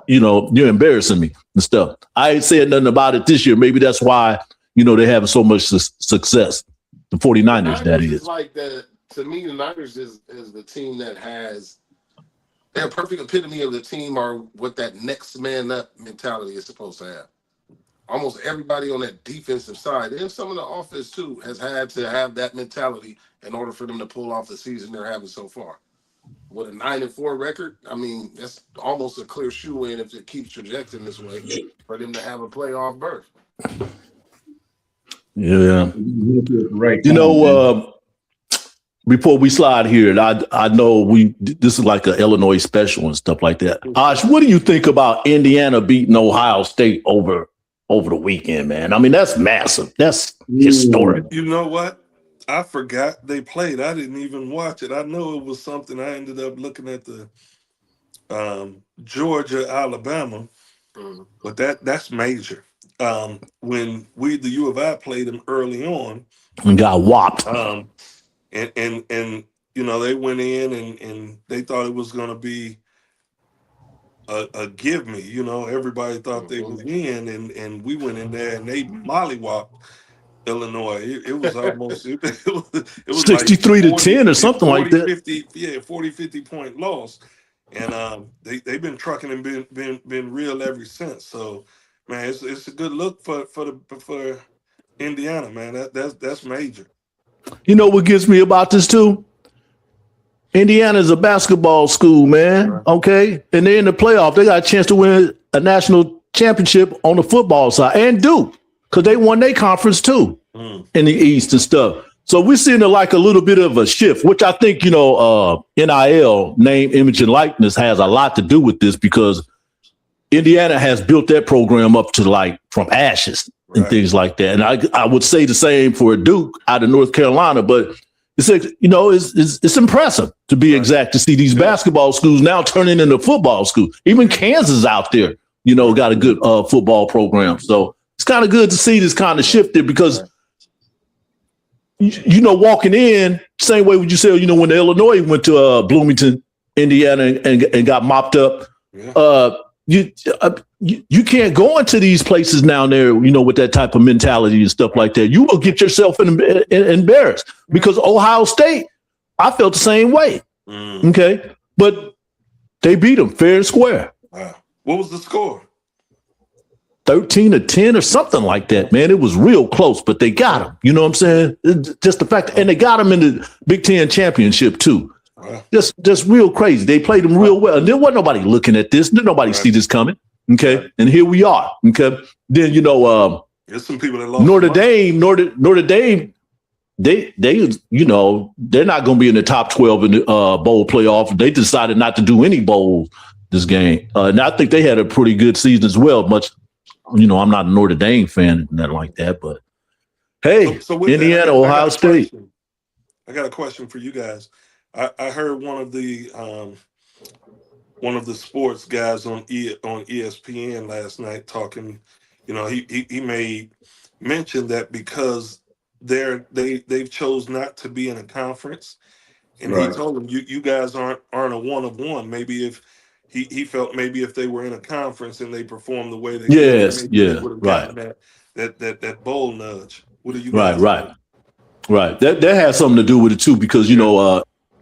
you're embarrassing me and stuff. I ain't saying nothing about it this year. Maybe that's why they're having so much success. The 49ers, that is. Like that. To me, the Niners is the team that has. They're a perfect epitome of the team or what that next man up mentality is supposed to have. Almost everybody on that defensive side, and some of the offense too, has had to have that mentality in order for them to pull off the season they're having so far. With a 9-4 record, I mean, that's almost a clear shoe-in if it keeps trajecting this way for them to have a playoff berth. Yeah. Right. Before we slide here, and I know this is like an Illinois special and stuff like that. Ash, what do you think about Indiana beating Ohio State over the weekend, man? I mean, that's massive. That's historic. You know what? I forgot they played. I didn't even watch it. I know it was something. I ended up looking at the Georgia, Alabama, but that's major. When the U of I played them early on and got whopped. And they went in and they thought it was going to be a give me. Everybody thought they would win, and we went in there and they mollywopped Illinois. It was almost it was 63 to 10 or something 40, like that. 50 point loss, and they've been trucking and been real ever since. So man, it's a good look for Indiana, man. That's major. You know what gets me about this too? Indiana's a basketball school, man. Right. Okay, and they're in the playoff. They got a chance to win a national championship on the football side, and Duke, because they won their conference too in the East and stuff. So we're seeing like a little bit of a shift, which I think NIL, name, image, and likeness, has a lot to do with this because Indiana has built that program up to like from ashes. And things like that. And I would say the same for Duke out of North Carolina, but it's impressive to be exact to see these basketball schools now turning into football schools. Even Kansas out there, got a good football program. So it's kind of good to see this kind of shift there because, walking in, same way would you say, when the Illinois went to Bloomington, Indiana and got mopped up, you can't go into these places now there, with that type of mentality and stuff like that. You will get yourself embarrassed because Ohio State, I felt the same way. Okay. But they beat them fair and square. Wow. What was the score? 13 to 10 or something like that, man. It was real close, but they got them. You know what I'm saying? Just the fact, and they got them in the Big Ten championship too. Wow. Just real crazy. They played them real well. And there wasn't nobody looking at this. Didn't nobody see this coming. Okay. And here we are. Okay. Then, there's some people that lost Notre Dame, they they're not going to be in the top 12 in the bowl playoff. They decided not to do any bowls this game. And I think they had a pretty good season as well. Much, I'm not a Notre Dame fan, nothing like that, but hey, so Indiana, Ohio State. I got a question for you guys. I heard one of the sports guys on ESPN last night talking. He made mention that because they've chose not to be in a conference, and he told them you guys aren't a one of one. Maybe if he felt maybe if they were in a conference and they performed the way they did, they would have gotten that bowl nudge. What do you guys think? Right. That has something to do with it too, because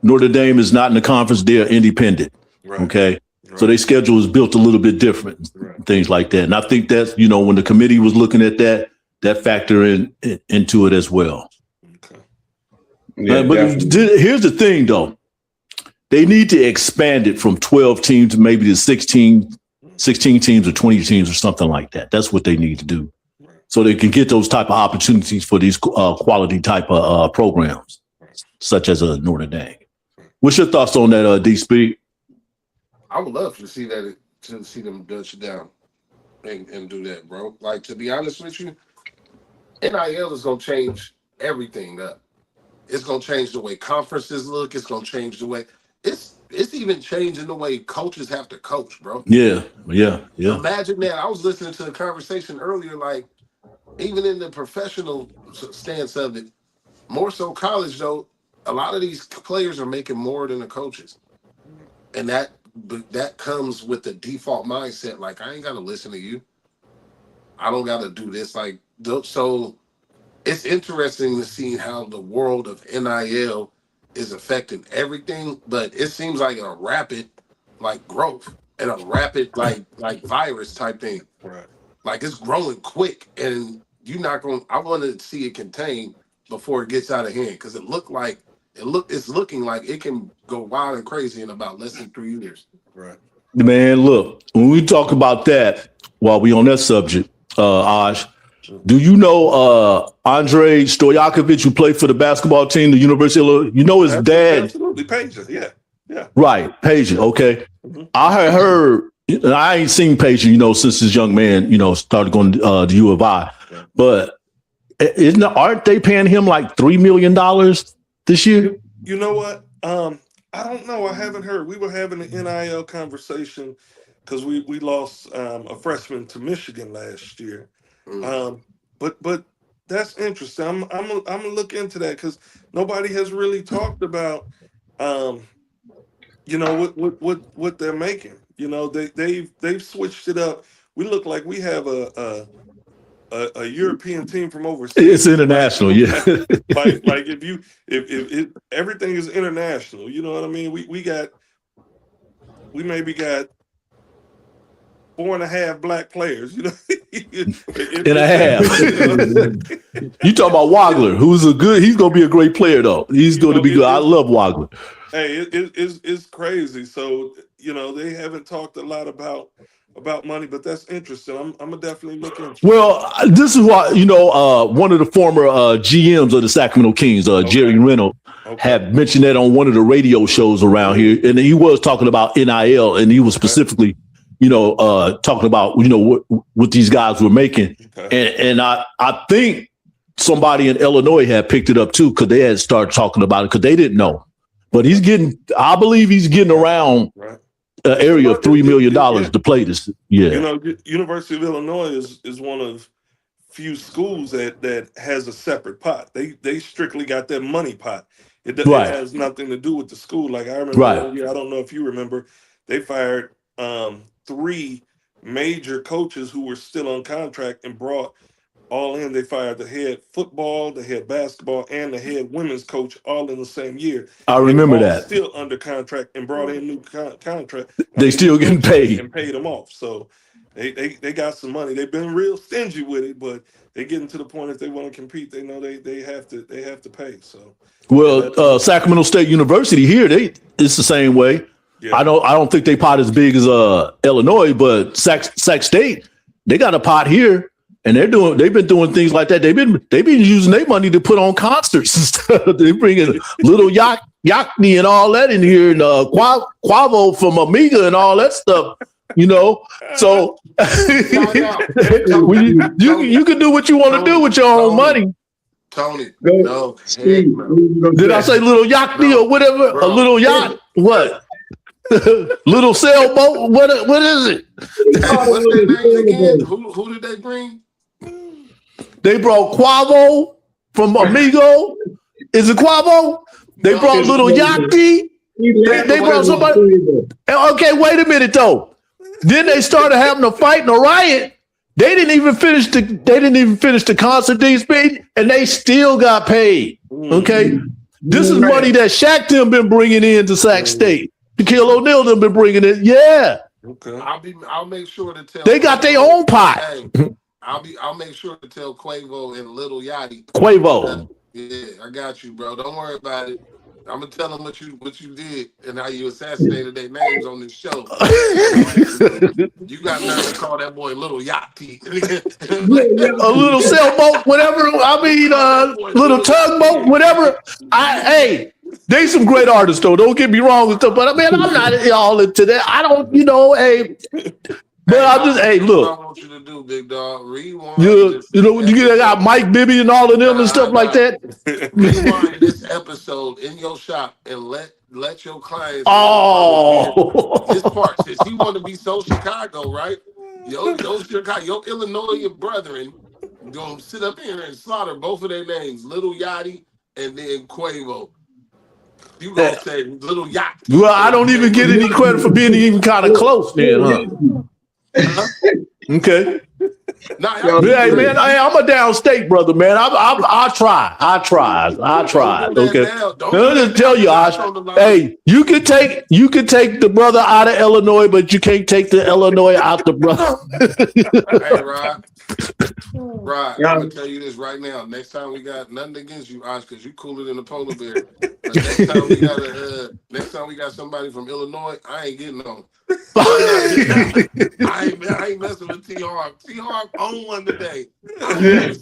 Notre Dame is not in the conference; they're independent. Right. Okay, so their schedule is built a little bit different, things like that. And I think that's when the committee was looking at that factor into it as well. Okay. Yeah, but here's the thing, though: they need to expand it from 12 teams to maybe to 16 teams or 20 teams or something like that. That's what they need to do, so they can get those type of opportunities for these quality type of programs, such as a Notre Dame. What's your thoughts on that, DSpeed? I would love to see that, to see them dutch it down and do that, bro. Like, to be honest with you, NIL is gonna change everything up. It's gonna change the way conferences look. It's gonna change the way it's even changing the way coaches have to coach, bro. Yeah. Imagine that. I was listening to a conversation earlier, like even in the professional stance of it, more so college though. A lot of these players are making more than the coaches, and that comes with the default mindset. Like, I ain't gotta listen to you. I don't gotta do this. Like, so it's interesting to see how the world of NIL is affecting everything, but it seems like a rapid growth and a rapid like virus type thing. Right. Like, it's growing quick, and you're not going. I want to see it contained before it gets out of hand, because it's looking like it can go wild and crazy in about less than 3 years. Right. Man, look, when we talk about that, while we on that subject, Aj, do you know Andrei Stojakovic, who played for the basketball team, the University of you know his dad? Absolutely, Pager, yeah. Right, Pager, okay. Mm-hmm. I had heard, and I ain't seen Pager, since this young man, started going to U of I. Yeah. But aren't they paying him like $3 million this year? You know what? I don't know. I haven't heard. We were having an NIL conversation because we lost a freshman to Michigan last year. But that's interesting. I'm gonna look into that because nobody has really talked about what they're making. They've switched it up. We look like we have a European team from overseas. It's international, yeah. like if everything is international, you know what I mean? We maybe got 4.5 black players, and a half. You talking about Wagler, he's gonna be a great player though. He's gonna be good. I love Wagler. Hey, it's crazy. So, they haven't talked a lot about money, but that's interesting. I'm gonna definitely look into it. Well, this is why, one of the former GMs of the Sacramento Kings, Jerry Reynolds, had mentioned that on one of the radio shows around here, and he was talking about NIL, and he was specifically talking about, what these guys were making. Okay. And I think somebody in Illinois had picked it up too, because they had started talking about it because they didn't know. But I believe he's getting around an area of $3 million to play this. Yeah. University of Illinois is one of few schools that has a separate pot. They strictly got their money pot. It has nothing to do with the school. Like, I remember one year, I don't know if you remember, they fired 3 major coaches who were still on contract and brought all in. They fired the head football, the head basketball, and the head women's coach all in the same year. I remember that. Still under contract and brought in new contract. They still getting paid. And paid them off. So they got some money. They've been real stingy with it, but they getting to the point if they want to compete, they know they have to pay. So Sacramento State University here, it's the same way. Yeah. I don't think they pot as big as Illinois, but Sac State, they got a pot here, and they've been doing things like that. They've been using their money to put on concerts and stuff. They bring in little Yakni and all that in here, and Quavo from Amiga and all that stuff. So you can do what you want to do with your own money. Tony, no. Hey, did I say little Yakni or whatever? Bro. A little yacht? What? Little sailboat? What is it? What's their names again? Who did they bring? They brought Quavo from Amigo. Is it Quavo? They brought little Yakni. They brought somebody. Okay, wait a minute though. Then they started having a fight and a riot. They didn't even finish the concert, DSpeed, and they still got paid. Okay, this is money that Shaq them been bringing in to Sac State. Akil O'Neal them been bringing it. Yeah. Okay. I'll make sure to tell. They got their own pot. Hey, I'll make sure to tell Quavo and Little Yachty. Quavo. Yeah, I got you, bro. Don't worry about it. I'm gonna tell them what you did and how you assassinated their names on this show. You got nerve to call that boy Little Yachty. A little sailboat, whatever. I mean, little tugboat, whatever. Hey, They some great artists though. Don't get me wrong and stuff, but I mean, I'm not all into that. I don't, hey. But I'm just, look. I want you to do, big dog. Rewind. You know, when you got Mike Bibby and all of them and stuff like that. Rewind this episode in your shop and let your clients. This part, since he want to be so Chicago, right? Your Illinois brethren gonna sit up here and slaughter both of their names, Little Yachty and then Quavo. You gonna say Little Yacht? Well, I don't even get any credit for being even kind of close, man. Huh? Okay. Hey, man, I'm a downstate brother, man. I tried. Okay. Let me just tell you, Ash. Hey, you can take the brother out of Illinois, but you can't take the Illinois out the brother. Hey, Rod, I'm gonna tell you this right now. Next time we got nothing against you, Ash, because you cooler than a polar bear. But next time we got somebody from Illinois, I ain't getting on. I ain't messing with T-Hawk. T-Hawk on one today. I'm just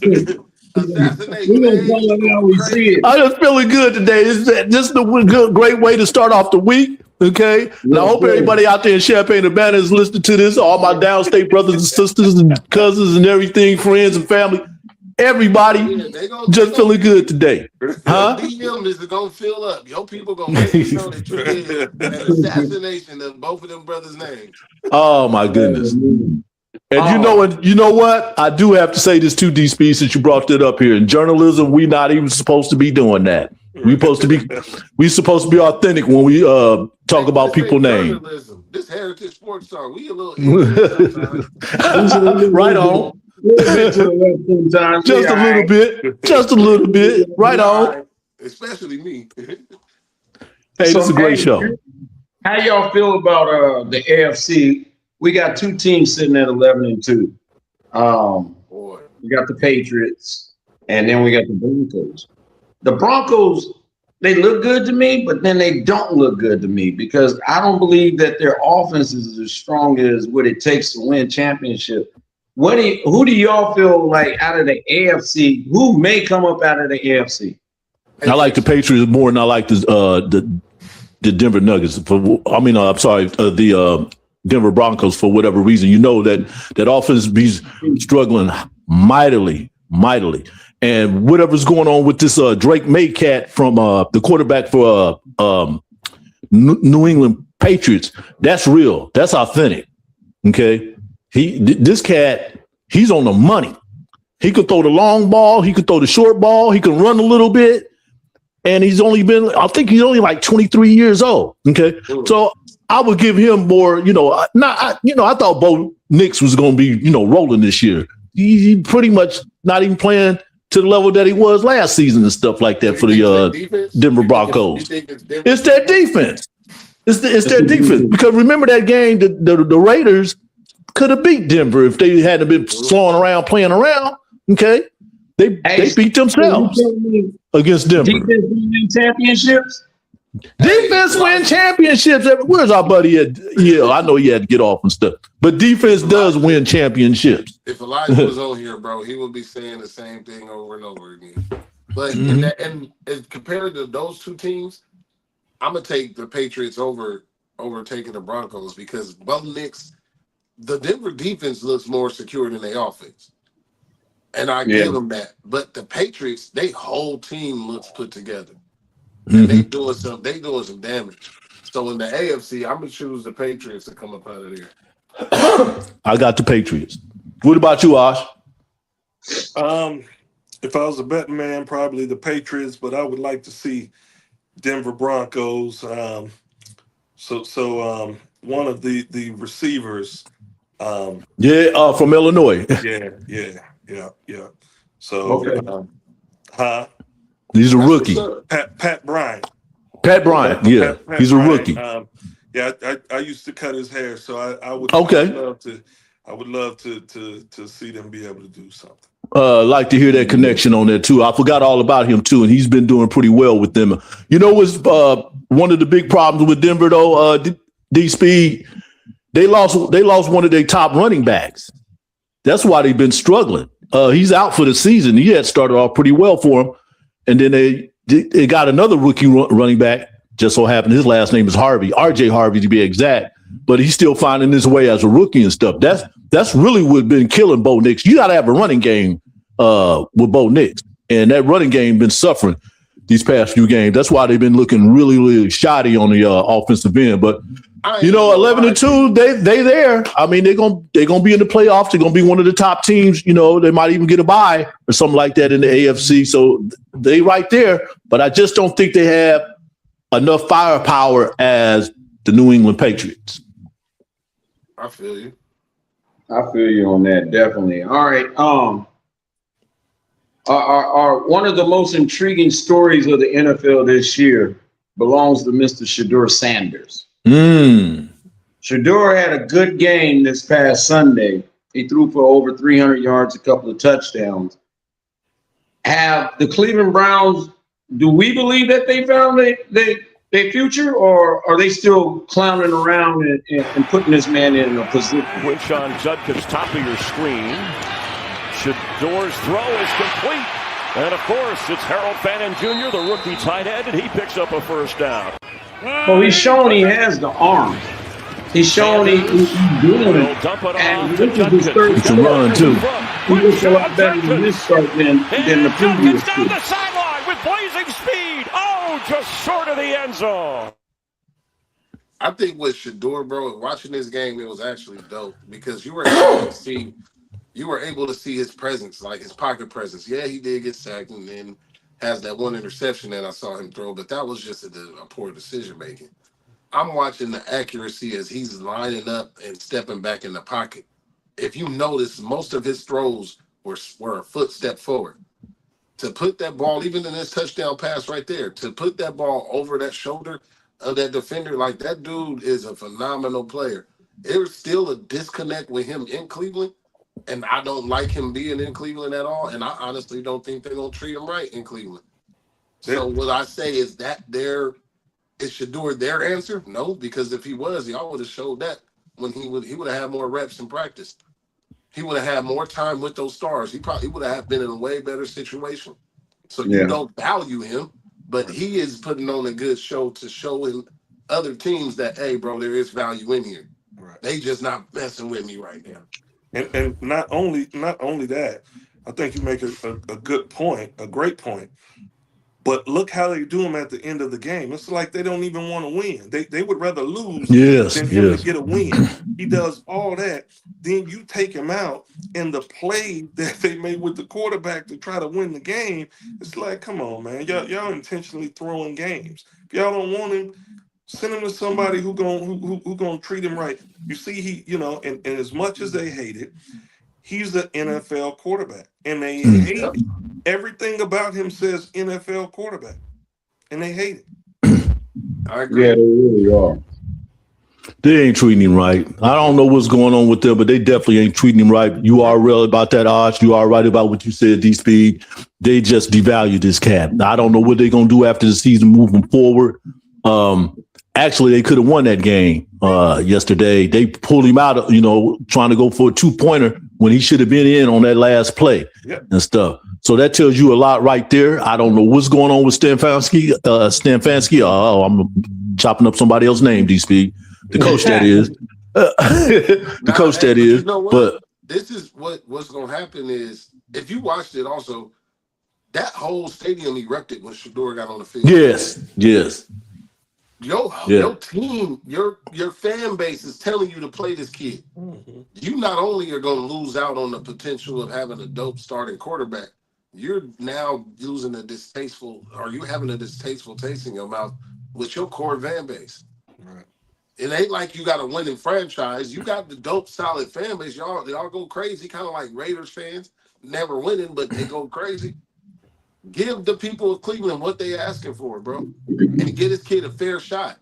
feeling good today. It's just a great way to start off the week. Okay. And I hope everybody out there in Champaign-Urbana is listening to this. All my downstate brothers and sisters and cousins and everything, friends and family. Everybody just feeling good today. Huh? DM is going to fill up. Your people going to let you know that you did an assassination of both of them brothers' names. Oh, my goodness. And you know what? I do have to say this too, DSpeed, since you brought that up here. In journalism, we're not even supposed to be doing that. We supposed to be authentic when we talk about people's names. This HAIRitage Sports Talk, we a little right on. Just a little bit. Right on. Especially me. Hey, this is a great show. How y'all feel about the AFC? We got two teams sitting at 11-2. We got the Patriots, and then we got the Broncos. The Broncos, they look good to me, but then they don't look good to me because I don't believe that their offense is as strong as what it takes to win championship. Who do y'all feel like out of the AFC? Who may come up out of the AFC? I like the Patriots more than I like the Denver Nuggets. The Denver Broncos for whatever reason. You know that offense be struggling mightily. And whatever's going on with this Drake Maycat from the quarterback for New England Patriots, that's real. That's authentic. Okay. This cat, he's on the money. He could throw the long ball. He could throw the short ball. He can run a little bit. And he's only like 23 years old. Okay. So I would give him more, I thought Bo Nix was going to be, rolling this year. He pretty much not even playing to the level that he was last season and stuff like that for the Denver Broncos. It's their defense. It's their defense. Because remember that game, the Raiders could have beat Denver if they hadn't been slowing around, playing around. Okay. They beat themselves against Denver. Defense win championships? Defense win championships. Where's our buddy at? Yeah, I know he had to get off and stuff. But defense does win championships. If Elijah was on here, bro, he would be saying the same thing over and over again. But and compared to those two teams, I'm gonna take the Patriots over taking the Broncos because Bo Nix, the Denver defense looks more secure than their offense. And I give them that. But the Patriots, their whole team looks put together. And they doing some damage. So in the AFC, I'm gonna choose the Patriots to come up out of there. I got the Patriots. What about you, Ash? If I was a betting man, probably the Patriots, but I would like to see Denver Broncos. So one of the receivers. From Illinois. Yeah. So, he's a rookie. Pat Bryant. Pat Bryant, yeah, Pat he's a Bryant. rookie. I used to cut his hair, so I would love to see them be able to do something. Like to hear that connection on there too. I forgot all about him too, and he's been doing pretty well with them. You know what's one of the big problems with Denver though? DSpeed, they lost one of their top running backs. That's why they've been struggling. He's out for the season. He had started off pretty well for him, and then they it got another rookie running back. Just so happened his last name is Harvey, RJ Harvey to be exact. But he's still finding his way as a rookie and stuff. That's really what's been killing Bo Nix. You got to have a running game with Bo Nix, and that running game been suffering these past few games. That's why they've been looking really, really shoddy on the offensive end. But 11-2, they there. I mean, they're gonna be in the playoffs. They're gonna be one of the top teams. They might even get a bye or something like that in the AFC. So they right there. But I just don't think they have enough firepower as the New England Patriots. I feel you. I feel you on that, definitely. All right. Our one of the most intriguing stories of the NFL this year belongs to Mr. Shedeur Sanders. Shedeur had a good game this past Sunday. He threw for over 300 yards, a couple of touchdowns. Have the Cleveland Browns, do we believe that they found their future, or are they still clowning around and putting this man in a position? Which on Judkins' top of your screen. Shedeur's throw is complete. And of course, it's Harold Fannin Jr., the rookie tight end, and he picks up a first down. Well, he's shown he has the arm. He's shown he's doing it. And this is his third It's a run, too. He looks a lot better than this start than the previous two. Down the sideline with blazing speed. Oh, just short of the end zone. I think with Shedeur, bro, watching this game, it was actually dope because you were able to see his presence, like his pocket presence. Yeah, he did get sacked and then has that one interception that I saw him throw, but that was just a poor decision making. I'm watching the accuracy as he's lining up and stepping back in the pocket. If you notice, most of his throws were a footstep forward. To put that ball, even in this touchdown pass right there, to put that ball over that shoulder of that defender, like that dude is a phenomenal player. There's still a disconnect with him in Cleveland, and I don't like him being in Cleveland at all, and I honestly don't think they're going to treat him right in Cleveland. So what I say is that is Shedeur their answer? No, because if he was, y'all would have showed that when he would have had more reps in practice. He would have had more time with those stars. He probably would have been in a way better situation. So you don't value him, but he is putting on a good show to show in other teams that, hey, bro, there is value in here. Right. They just not messing with me right now. And not only that, I think you make a good point, a great point. But look how they do them at the end of the game. It's like they don't even want to win. They would rather lose than him to get a win. He does all that. Then you take him out, and the play that they made with the quarterback to try to win the game, it's like, come on, man. Y'all intentionally throwing games. If y'all don't want him, send him to somebody who gonna treat him right. You see, and as much as they hate it, he's the NFL quarterback, and they hate it. Everything about him says NFL quarterback, and they hate it. I agree. Yeah, they really are. They ain't treating him right. I don't know what's going on with them, but they definitely ain't treating him right. You are real about that, Osh. You are right about what you said, DSpeed. They just devalued this cat. I don't know what they're going to do after the season moving forward. Actually, they could have won that game yesterday. They pulled him out, trying to go for a 2-pointer when he should have been in on that last play and stuff. So that tells you a lot right there. I don't know what's going on with Stefanski. I'm chopping up somebody else's name, DSpeed. The coach that is. The coach that is. You know what? But this is what's going to happen is, if you watched it also, that whole stadium erupted when Shedeur got on the field. Yes. Your team, your fan base is telling you to play this kid. Mm-hmm. You not only are going to lose out on the potential of having a dope starting quarterback, you're now having a distasteful taste in your mouth with your core fan base. Right. It ain't like you got a winning franchise. You got the dope, solid fan base. Y'all go crazy, kind of like Raiders fans, never winning, but they go crazy. Give the people of Cleveland what they asking for, bro, and get this kid a fair shot.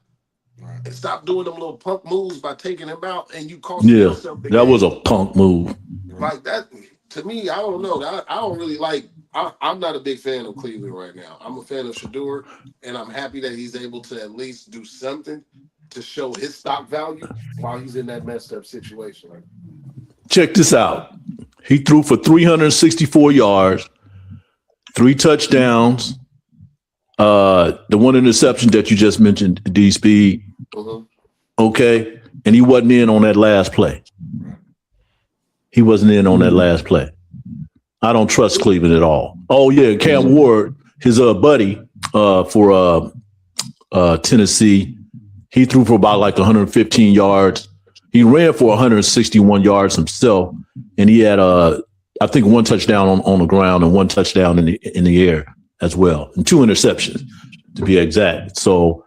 Right. And stop doing them little punk moves by taking him out, and you cost yourself the game. That was a punk move. Like that, to me, I don't know. I don't really like. I'm not a big fan of Cleveland right now. I'm a fan of Shedeur, and I'm happy that he's able to at least do something to show his stock value while he's in that messed up situation. Check this out. He threw for 364 yards, 3 touchdowns, The one interception that you just mentioned, DSpeed. Mhm. Okay, and he wasn't in on that last play. He wasn't in on that last play. I don't trust Cleveland at all. Oh yeah, Cam Ward, his buddy for Tennessee, he threw for about like 115 yards. He ran for 161 yards himself, and he had I think one touchdown on the ground and one touchdown in the air as well, and 2 interceptions to be exact. So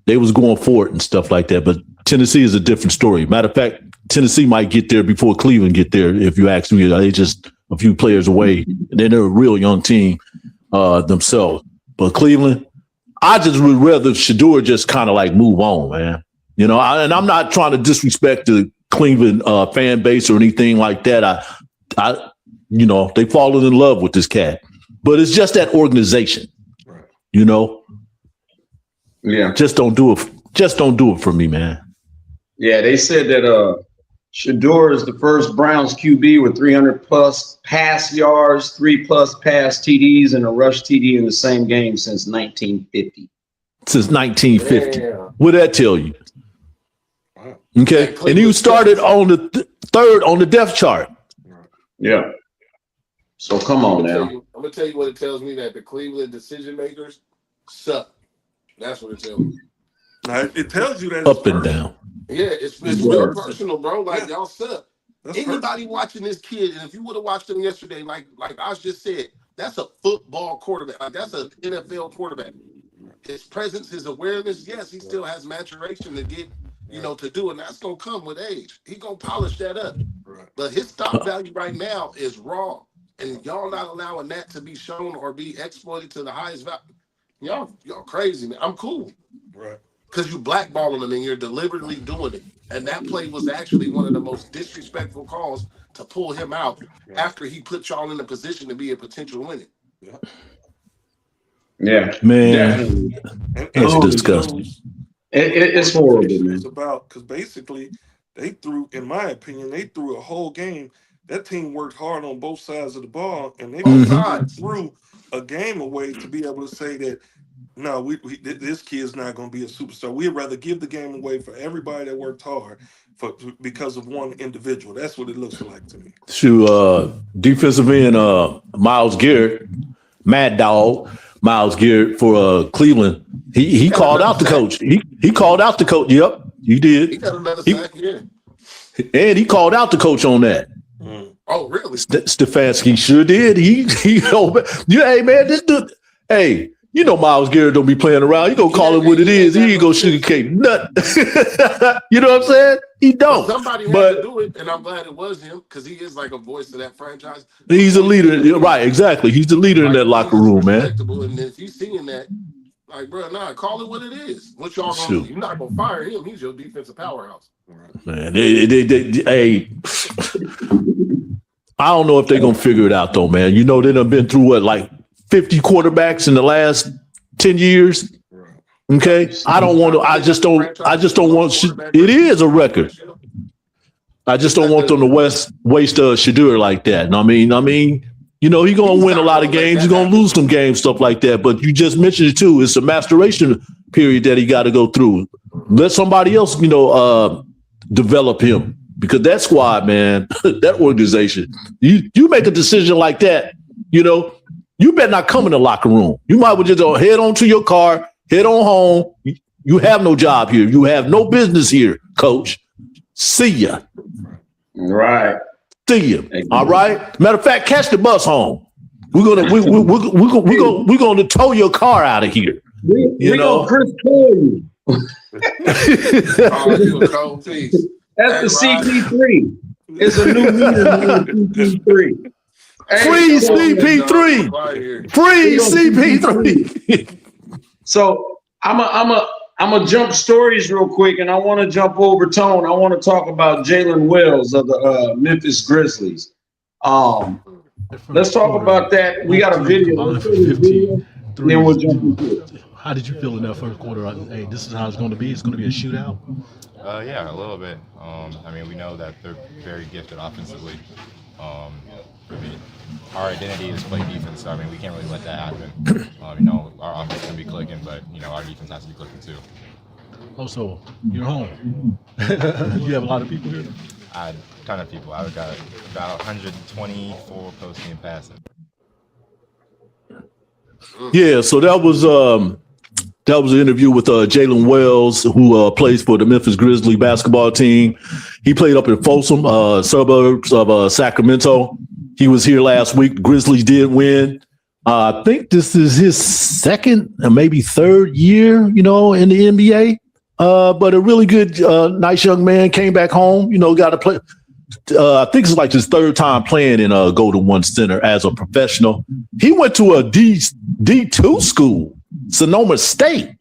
they was going for it and stuff like that. But Tennessee is a different story. Matter of fact, Tennessee might get there before Cleveland get there. If you ask me, they just a few players away. And they're a real young team themselves. But Cleveland, I just would rather Shedeur just kind of like move on, man. You know, and I'm not trying to disrespect the Cleveland fan base or anything like that. I you know, they fallen in love with this cat. But it's just that organization, you know. Yeah, just don't do it. Just don't do it for me, man. Yeah, they said that Shedeur is the first Browns QB with 300+ pass yards, 3+ pass TDs, and a rush TD in the same game since 1950. Since 1950. Yeah. What'd that tell you? Wow. Okay, and he started on the third on the depth chart. Yeah. So come on now. I'm gonna tell you what it tells me, that the Cleveland decision makers suck. That's what it tells me. Now, it tells you that Up and down. Yeah, it's real personal, bro. Like, y'all suck. That's Anybody watching this kid, and if you would have watched him yesterday, like I just said, that's a football quarterback. Like, that's an NFL quarterback. His presence, his awareness, yes, he still has maturation to get, you know, to do, and that's gonna come with age. He gonna polish that up. Right. But his stock value right now is raw, and y'all not allowing that to be shown or be exploited to the highest value. Y'all crazy, man. I'm cool. Right. Because you blackballing him and you're deliberately doing it. And that play was actually one of the most disrespectful calls to pull him out after he put y'all in a position to be a potential winner. Yeah, man. It's disgusting. It's horrible, man. It's about, because basically they threw, in my opinion, they threw a whole game. That team worked hard on both sides of the ball, and they threw a game away to be able to say that, no, this kid's not going to be a superstar. We'd rather give the game away for everybody that worked hard because of one individual. That's what it looks like to me. Defensive end Myles Garrett, Mad Dog, Myles Garrett for Cleveland. He called out the coach. He called out the coach. Yep, he did. He got another sack here. And he called out the coach on that. Oh, really? Stefanski sure did. Hey man, this dude. Hey, you know Myles Garrett don't be playing around. You gonna call it what it is. He ain't gonna sugarcoat nothing. You know what I'm saying? He don't. Somebody had to do it, and I'm glad it was him, because he is like a voice of that franchise. He's a leader, right? Exactly. He's the leader in that locker room, man. And if he's seeing that, like, bro, call it what it is. What y'all gonna do? You're not gonna fire him. He's your defensive powerhouse. Man, hey, I don't know if they're gonna figure it out though, man. You know, they done been through what, like 50 quarterbacks in the last 10 years. Okay, I don't want to. I just don't want. It is a record. I just don't want them to waste Shedeur like that. I mean, you know, he's gonna win a lot of games. He's gonna lose some games, stuff like that. But you just mentioned it too. It's a maturation period that he got to go through. Let somebody else, you know, develop him, because that squad, man, that organization. You make a decision like that, you know, you better not come in the locker room. You might well just head on to your car. Head on home. You have no job here. You have no business here, coach. See ya. Right. See ya. All right. Matter of fact, catch the bus home. We're gonna tow your car out of here. We're gonna Chris Cole you. That's the CP3. It's a new CP3. Free CP3. Free CP3. So I'm a jump stories real quick, and I want to jump over Tone. I want to talk about Jalen Wells of the Memphis Grizzlies. Let's talk about that. We got a video. Then we'll jump into it. How did you feel in that first quarter? Hey, this is how it's going to be. It's going to be a shootout. Yeah, a little bit. I mean, we know that they're very gifted offensively. I mean, our identity is play defense. So I mean, we can't really let that happen. You know, our offense can be clicking, but you know, our defense has to be clicking too. Also, you're home. You have a lot of people here. I had a ton of people. I've got about 124 post-game passing. Yeah, so that was an interview with Jalen Wells, who plays for the Memphis Grizzlies basketball team. He played up in Folsom, suburbs of Sacramento. He was here last week. Grizzlies did win. I think this is his second or maybe third year, you know, in the NBA. But a really good, nice young man, came back home, you know, got to play. I think it's like his third time playing in Golden One Center as a professional. He went to a D2 school, Sonoma State.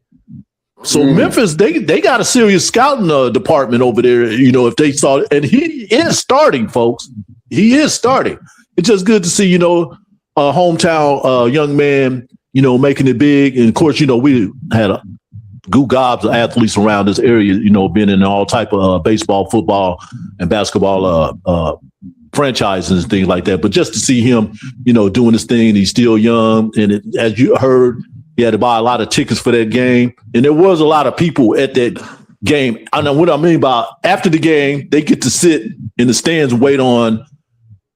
So Memphis, they got a serious scouting department over there, you know, if they saw it. And he is starting, folks. He is starting. It's just good to see, you know, a hometown young man, you know, making it big. And of course, you know, we had a gobs of athletes around this area, you know, been in all type of baseball, football, and basketball franchises and things like that. But just to see him, you know, doing this thing, he's still young. And as you heard, he had to buy a lot of tickets for that game. And there was a lot of people at that game. I know what I mean by after the game, they get to sit in the stands and wait on,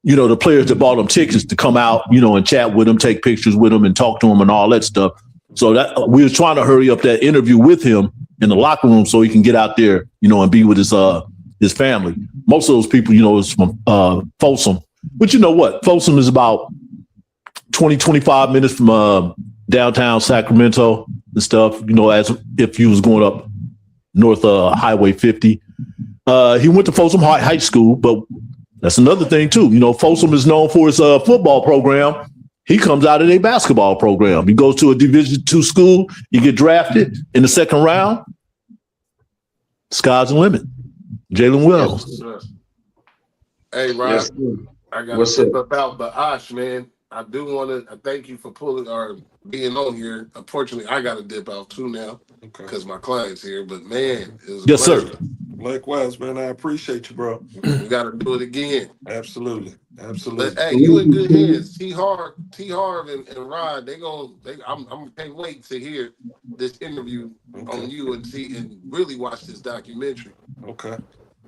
you know, the players that bought them tickets to come out, you know, and chat with them, take pictures with them and talk to them and all that stuff. So that we was trying to hurry up that interview with him in the locker room so he can get out there, you know, and be with his family. Most of those people, you know, is from Folsom. But you know what? Folsom is about 20, 25 minutes from downtown Sacramento and stuff, you know, as if you was going up North Highway 50. He went to Folsom High School, but that's another thing too. You know, Folsom is known for its football program. He comes out of a basketball program. He goes to a Division II school. You get drafted in the second round. Sky's the limit. Jalen Wells. Hey, Ryan, Yes, I got What's to up? tip about the Osh, man. I do want to thank you for pulling or being on here. Unfortunately, I got to dip out too now because my client's here. But man, it was a Yes, pleasure. sir. Likewise, man. I appreciate you, bro. We got to do it again. Absolutely. But Absolutely. hey, you in good hands. T Harv and Rod, I'm can't wait to hear this interview on you and see and really watch this documentary. Okay.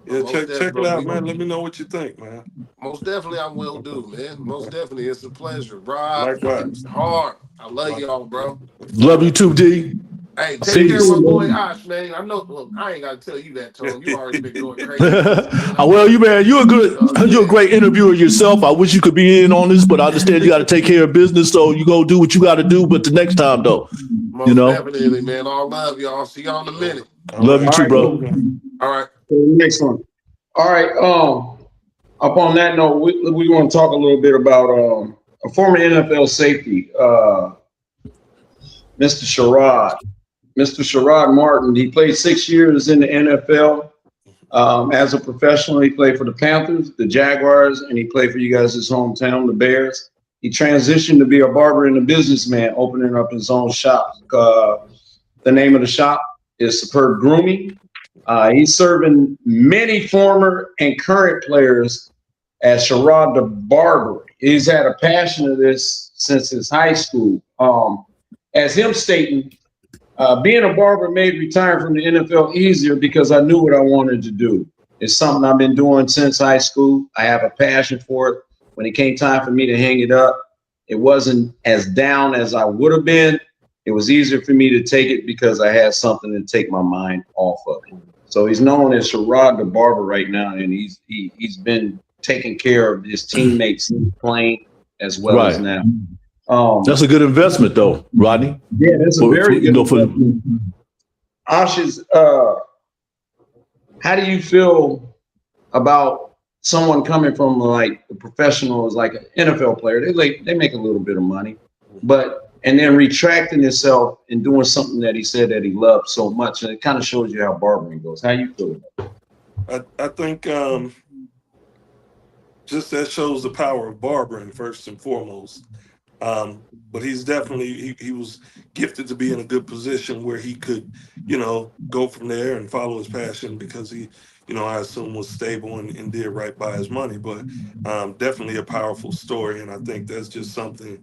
Yeah, Most check it definitely, out, man. Let me know what you think, man. Most definitely, I will do, man. Most definitely, it's a pleasure, Rod. Likewise. Hard. I love y'all, bro. Love you too, D. Hey, take care Peace. of my boy Osh, man. I know. Look, I ain't got to tell you that, Tone. You already been going crazy. Well, you're a great interviewer yourself. I wish you could be in on this, but I understand you got to take care of business, so you go do what you got to do. But the next time, though, Most you know, definitely, man. All love, y'all. See y'all in a minute. love you too, bro. All right. Next one. All right. Up on that note, we want to talk a little bit about a former NFL safety, Mr. Sherrod. Mr. Sherrod Martin. He played 6 years in the NFL as a professional. He played for the Panthers, the Jaguars, and he played for you guys' hometown, the Bears. He transitioned to be a barber and a businessman, opening up his own shop. The name of the shop is Superb Grooming. He's serving many former and current players as Sherrod the Barber. He's had a passion of this since his high school. As him stating, being a barber made retiring from the NFL easier because I knew what I wanted to do. It's something I've been doing since high school. I have a passion for it. When it came time for me to hang it up, it wasn't as down as I would have been. It was easier for me to take it because I had something to take my mind off of it. So he's known as Sherrod the Barber right now, and he's been taking care of his teammates playing as well as now. That's a good investment, though, Rodney. Yeah, that's a very good investment. Ashish, how do you feel about someone coming from like the professionals, like an NFL player? They make a little bit of money, and then retracting himself and doing something that he said that he loved so much, and it kind of shows you how barbering goes. How you feel about it? I think just that shows the power of barbering first and foremost. But he's definitely he was gifted to be in a good position where he could, you know, go from there and follow his passion because he I assume was stable and did right by his money. But definitely a powerful story, and I think that's just something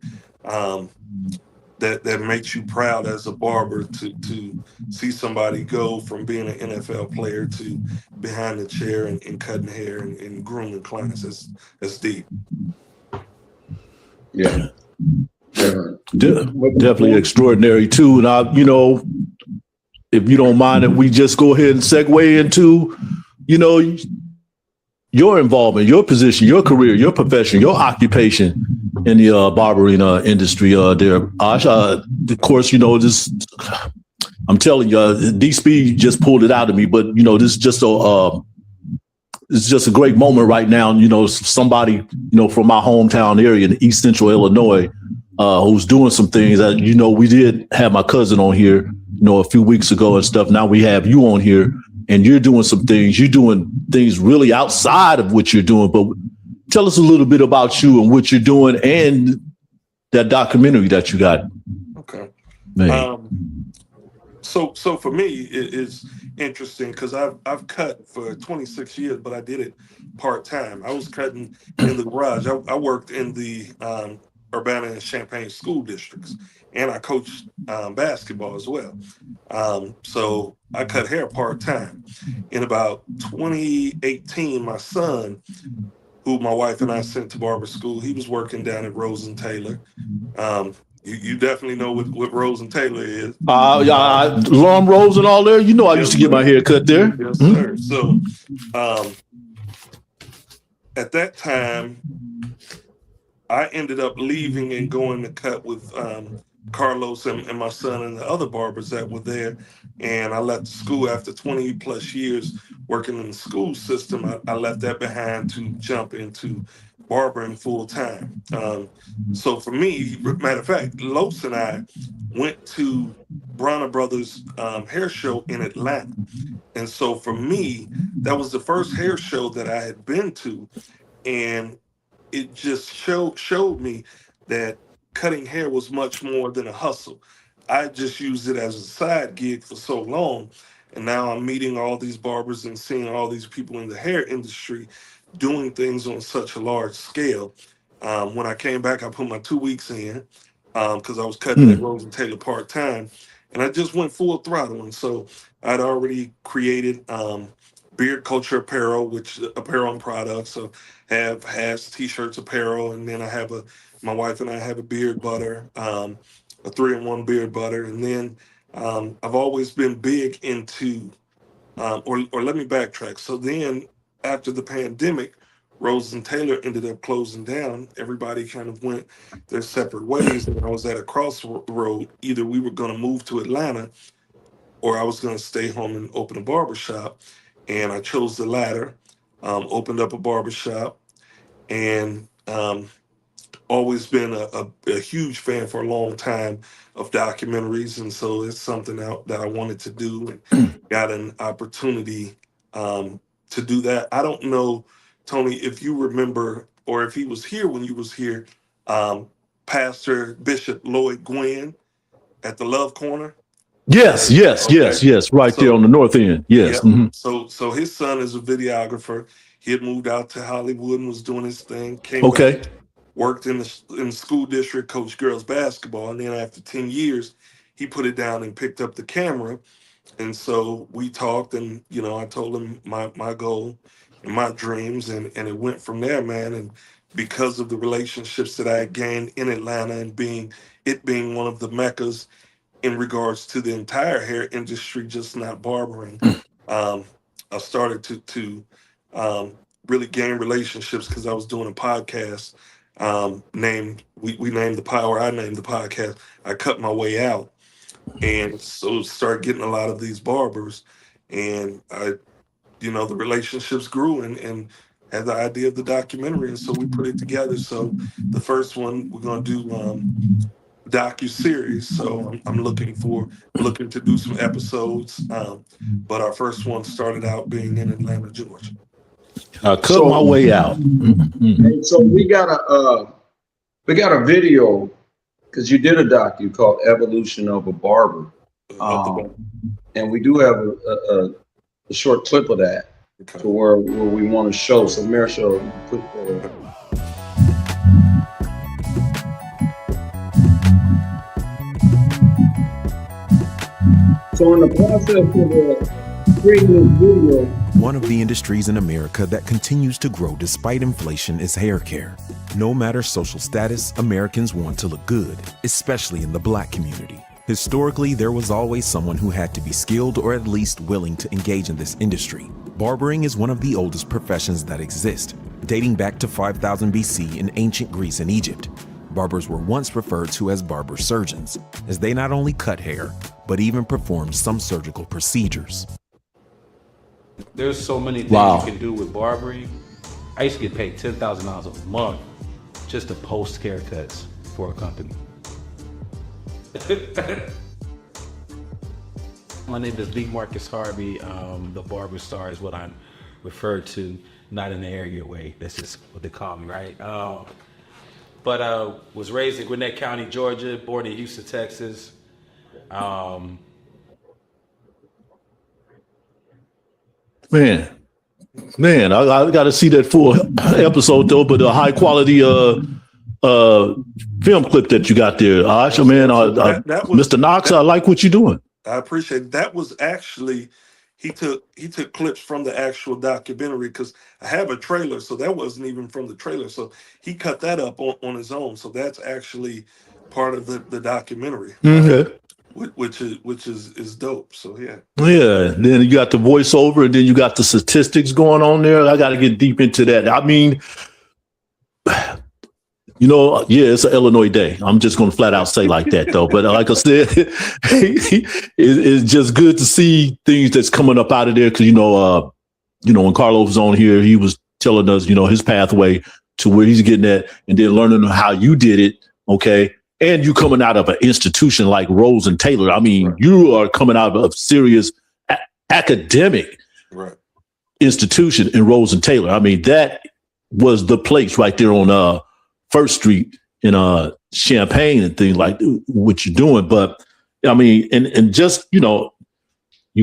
that makes you proud as a barber to see somebody go from being an NFL player to behind the chair and cutting hair and grooming clients. That's deep. Yeah. Definitely extraordinary too. And if you don't mind, if we just go ahead and segue into, your involvement, your position, your career, your profession, your occupation in the barbering industry there. Ash, of course, this, I'm telling you, DSpeed just pulled it out of me, but, this is just it's just a great moment right now. Somebody, from my hometown area in East Central Illinois, who's doing some things that, we did have my cousin on here, a few weeks ago and stuff. Now we have you on here and you're doing some things. You're doing things really outside of what you're doing. But tell us a little bit about you and what you're doing and that documentary that you got. Okay. Man. So for me, it's interesting because I've cut for 26 years, but I did it part-time. I was cutting in the garage. I worked in the Urbana and Champaign school districts, and I coached basketball as well. So I cut hair part-time. In about 2018, my son, who my wife and I sent to barber school, he was working down at Rose and Taylor. You definitely know what Rose and Taylor is. Long rows and all there. I used to get my hair cut there. Yes, sir. So at that time, I ended up leaving and going to cut with Carlos and my son and the other barbers that were there. And I left school after 20 plus years working in the school system. I left that behind to jump into barbering full time. So for me, matter of fact, Los and I went to Bronner Brothers hair show in Atlanta. And so for me, that was the first hair show that I had been to. And it just showed me that cutting hair was much more than a hustle. I just used it as a side gig for so long. And now I'm meeting all these barbers and seeing all these people in the hair industry doing things on such a large scale. When I came back, I put my 2 weeks in because I was cutting at Rose and Taylor part-time. And I just went full throttle. And so I'd already created Beard Culture Apparel, which apparel and products. So have hats, t-shirts, apparel, and then I have my wife and I have a beard butter, a 3-in-1 beard butter. And then I've always been big into, or let me backtrack. So then after the pandemic, Rose and Taylor ended up closing down. Everybody kind of went their separate ways. And I was at a crossroad. Either we were going to move to Atlanta or I was going to stay home and open a barbershop. And I chose the latter, opened up a barbershop, and always been a huge fan for a long time of documentaries. And so it's something that I wanted to do and got an opportunity to do that. I don't know, Tony, if you remember or if he was here when you was here, Pastor Bishop Lloyd Gwynn at the Love Corner. Yes. Right there on the north end. Yes. Yeah. So his son is a videographer. He had moved out to Hollywood and was doing his thing. Came back, worked in the school district, coached girls basketball, and then after 10 years, he put it down and picked up the camera. And so we talked, and I told him my goal and my dreams, and it went from there, man. And because of the relationships that I had gained in Atlanta and being one of the meccas in regards to the entire hair industry, just not barbering, I started to really gain relationships because I was doing a podcast named I named the podcast I Cut My Way Out. And so started getting a lot of these barbers, and the relationships grew and had the idea of the documentary, and so we put it together. So the first one we're gonna do docu-series. So I'm looking to do some episodes, but our first one started out being in Atlanta, Georgia. Cut my way out. And so we got a video because you did a docu called Evolution of a Barber, and we do have a short clip of that. to where we want to show. So Marshall, you put that up. So in the process of creating this video, one of the industries in America that continues to grow despite inflation is hair care. No matter social status, Americans want to look good, especially in the Black community. Historically, there was always someone who had to be skilled or at least willing to engage in this industry. Barbering is one of the oldest professions that exist, dating back to 5000 BC in ancient Greece and Egypt. Barbers were once referred to as barber surgeons, as they not only cut hair, but even performed some surgical procedures. There's so many things you can do with barbering. I used to get paid $10,000 a month just to post haircuts for a company. My name is Marcus Harvey. The barber star is what I'm referred to, not in the area way. That's just what they call me, right? But I was raised in Gwinnett County, Georgia, born in Houston, Texas. Man, I got to see that full episode though, but a high quality film clip that you got there. Man, that was, Mr. Knox, I like what you're doing. I appreciate it. That was actually, he took clips from the actual documentary, because I have a trailer, so that wasn't even from the trailer. So he cut that up on his own. So that's actually part of the documentary. Okay. Which is dope. So yeah. Then you got the voiceover, and then you got the statistics going on there. I got to get deep into that. I mean, it's an Illinois day. I'm just going to flat out say like that, though. But like I said, it's just good to see things that's coming up out of there. Because when Carlos was on here, he was telling us, his pathway to where he's getting at, and then learning how you did it. Okay. And you coming out of an institution like Rose and Taylor. I mean, you are coming out of a serious academic institution in Rose and Taylor. I mean, that was the place right there on First Street in Champaign and things like what you're doing. But I mean, and just, you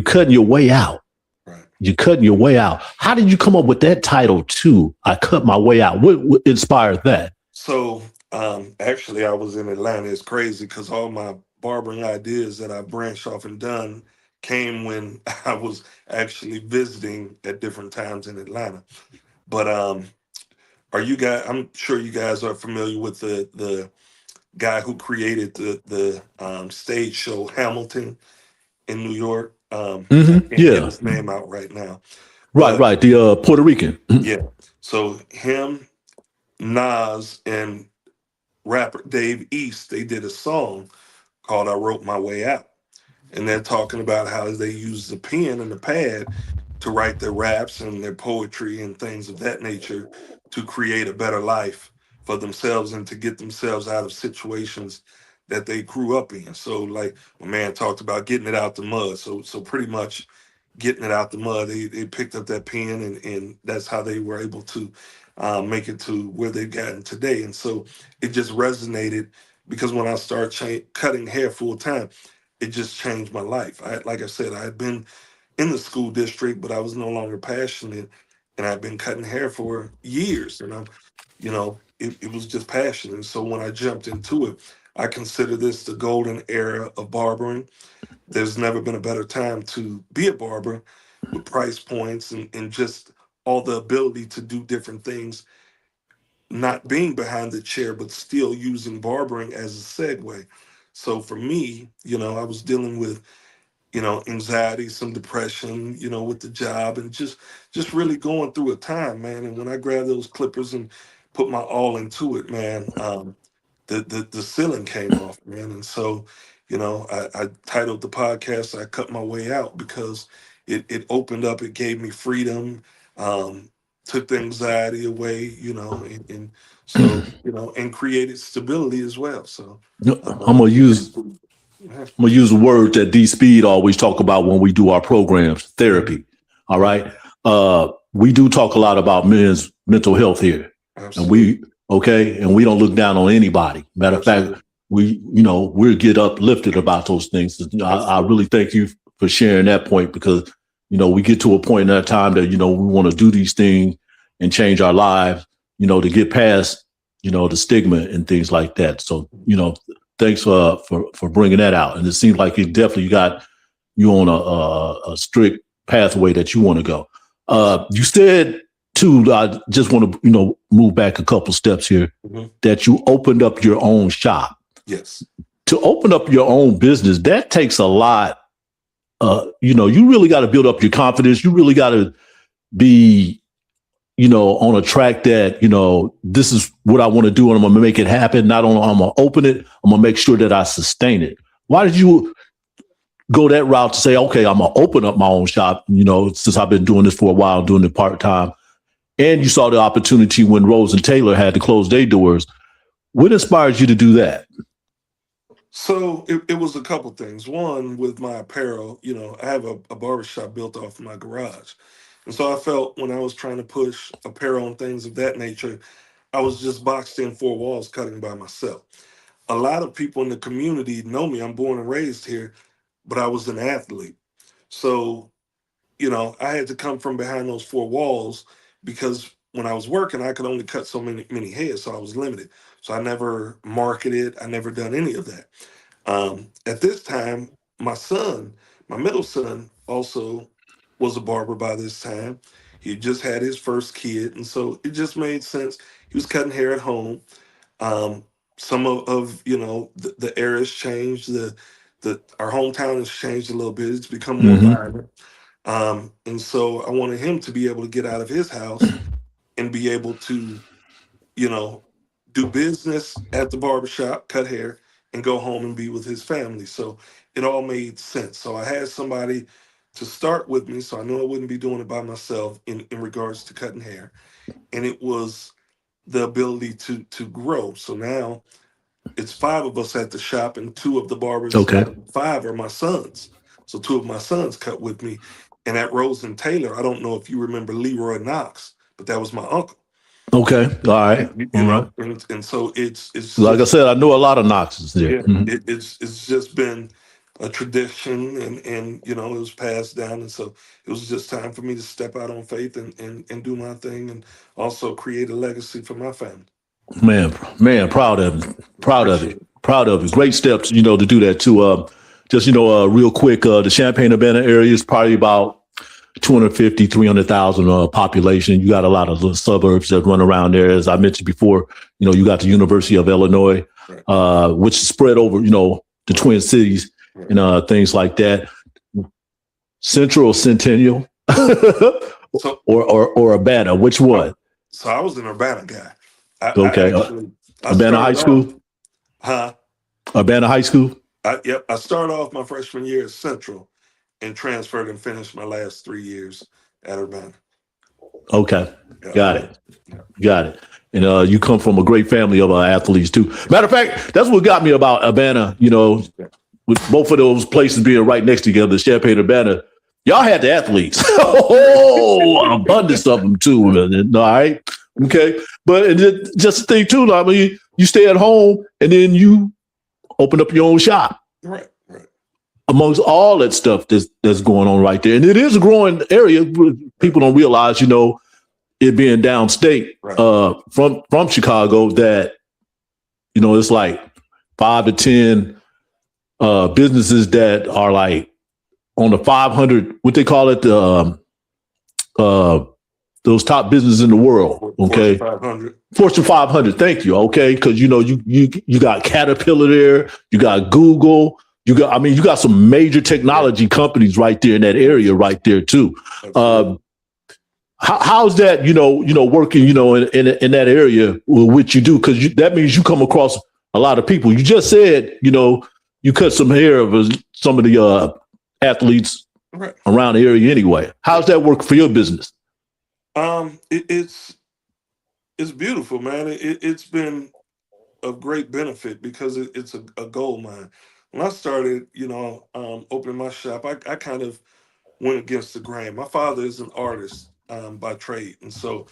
cutting your way out. Right. You're cutting your way out. How did you come up with that title too? I cut my way out. What inspired that? So actually, I was in Atlanta. It's crazy because all my barbering ideas that I branched off and done came when I was actually visiting at different times in Atlanta. But I'm sure you guys are familiar with the guy who created the stage show Hamilton in New York. Can't get his name out right now. Right. The Puerto Rican. Yeah. So him, Nas, and rapper Dave East, they did a song called I Wrote My Way Out. And they're talking about how they use the pen and the pad to write their raps and their poetry and things of that nature to create a better life for themselves and to get themselves out of situations that they grew up in. So like my man talked about getting it out the mud. So pretty much getting it out the mud, they picked up that pen and that's how they were able to make it to where they've gotten today. And so it just resonated because when I started cutting hair full time, it just changed my life. Like I said, I had been in the school district, but I was no longer passionate, and I've been cutting hair for years. And it was just passion. And so when I jumped into it, I consider this the golden era of barbering. There's never been a better time to be a barber with price points and just all the ability to do different things, not being behind the chair, but still using barbering as a segue. So for me, I was dealing with, anxiety, some depression, with the job and just really going through a time, man. And when I grabbed those clippers and put my all into it, man, the ceiling came off, man. And so, I titled the podcast, I Cut My Way Out, because it opened up, it gave me freedom, took the anxiety away, and so, and created stability as well. So I'm gonna use a word that DSpeed always talk about when we do our programs, therapy. All right. We do talk a lot about men's mental health here. Absolutely. And we don't look down on anybody. Matter of fact, we'll get uplifted about those things. I really thank you for sharing that point, because we get to a point in that time that, we want to do these things and change our lives, to get past, the stigma and things like that. So, thanks for bringing that out. And it seems like it definitely got you on a strict pathway that you want to go. You said too, I just want to, move back a couple steps here, that you opened up your own shop. Yes. To open up your own business, that takes a lot. You really got to build up your confidence. You really got to be, on a track that, this is what I want to do and I'm going to make it happen. Not only I'm going to open it, I'm going to make sure that I sustain it. Why did you go that route to say, okay, I'm going to open up my own shop, since I've been doing this for a while, doing it part-time, and you saw the opportunity when Rose and Taylor had to close their doors. What inspired you to do that? So it was a couple things. One, with my apparel, I have a barbershop built off my garage. And so I felt when I was trying to push apparel and things of that nature, I was just boxed in four walls cutting by myself. A lot of people in the community know me. I'm born and raised here, but I was an athlete. So, I had to come from behind those four walls because when I was working, I could only cut so many heads, so I was limited. So I never marketed. I never done any of that. At this time, my middle son, also was a barber by this time. He just had his first kid, and so it just made sense. He was cutting hair at home. Some of the era has changed. Our hometown has changed a little bit. It's become more vibrant. And so I wanted him to be able to get out of his house and be able to, do business at the barbershop, cut hair, and go home and be with his family. So it all made sense. So I had somebody to start with me, so I knew I wouldn't be doing it by myself in regards to cutting hair. And it was the ability to grow. So now it's 5 of us at the shop, and 2 of the barbers, 5 are my sons. So 2 of my sons cut with me. And at Rose and Taylor, I don't know if you remember Leroy Knox, but that was my uncle. Okay, all right. And so it's like I said, I know a lot of Knoxes there. Yeah, it's just been a tradition, and it was passed down, and so it was just time for me to step out on faith and do my thing, and also create a legacy for my family. Man, proud of it. Great steps, to do that too. Just real quick, the Champaign-Urbana area is probably about 250, 300,000 population. You got a lot of little suburbs that run around there. As I mentioned before, you got the University of Illinois, which is spread over, the Twin Cities and things like that. Central or Centennial or Urbana, which one? So I was an Urbana guy. Urbana High School? Urbana High School? Yep. I started off my freshman year at Central and transferred and finished my last 3 years at Urbana. Okay. Got it. And you come from a great family of athletes too. Matter of fact, that's what got me about Urbana, with both of those places being right next to together, Champaign-Urbana. Y'all had the athletes. An abundance of them too. All right. Okay. But just the thing too, I mean, you stay at home and then you open up your own shop. Right. Amongst all that stuff that's going on right there. And it is a growing area. People don't realize, it being downstate from Chicago, that, it's like 5 to 10 businesses that are like on the 500, what they call it, those top businesses in the world. Okay. Fortune 500. Thank you. Okay. Because, you got Caterpillar there, you got Google. You got some major technology companies right there in that area right there too. How's that, working, in that area with what you do? Because that means you come across a lot of people. You just said, you cut some hair of some of the athletes around the area anyway. How's that work for your business? It's beautiful, man. It's been of great benefit because it's a gold mine. When I started, opening my shop, I kind of went against the grain. My father is an artist by trade, and so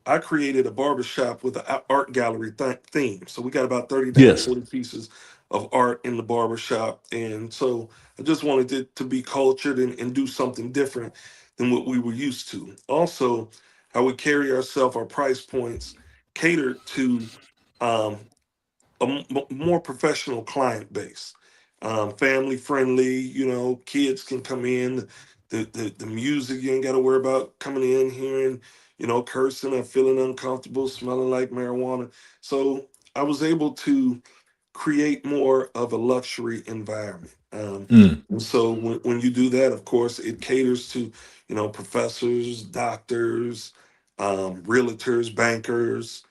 I created a barbershop with an art gallery theme. So we got about 30 to 40 pieces of art in the barbershop. And so I just wanted it to be cultured and do something different than what we were used to. Also, how we carry ourselves, our price points catered to um, more professional client base, family friendly. You know, kids can come in. The music, you ain't got to worry about coming in hearing, you know, cursing or feeling uncomfortable, smelling like marijuana. So I was able to create more of a luxury environment. And so when you do that, of course, it caters to, you know, professors, doctors, realtors, bankers,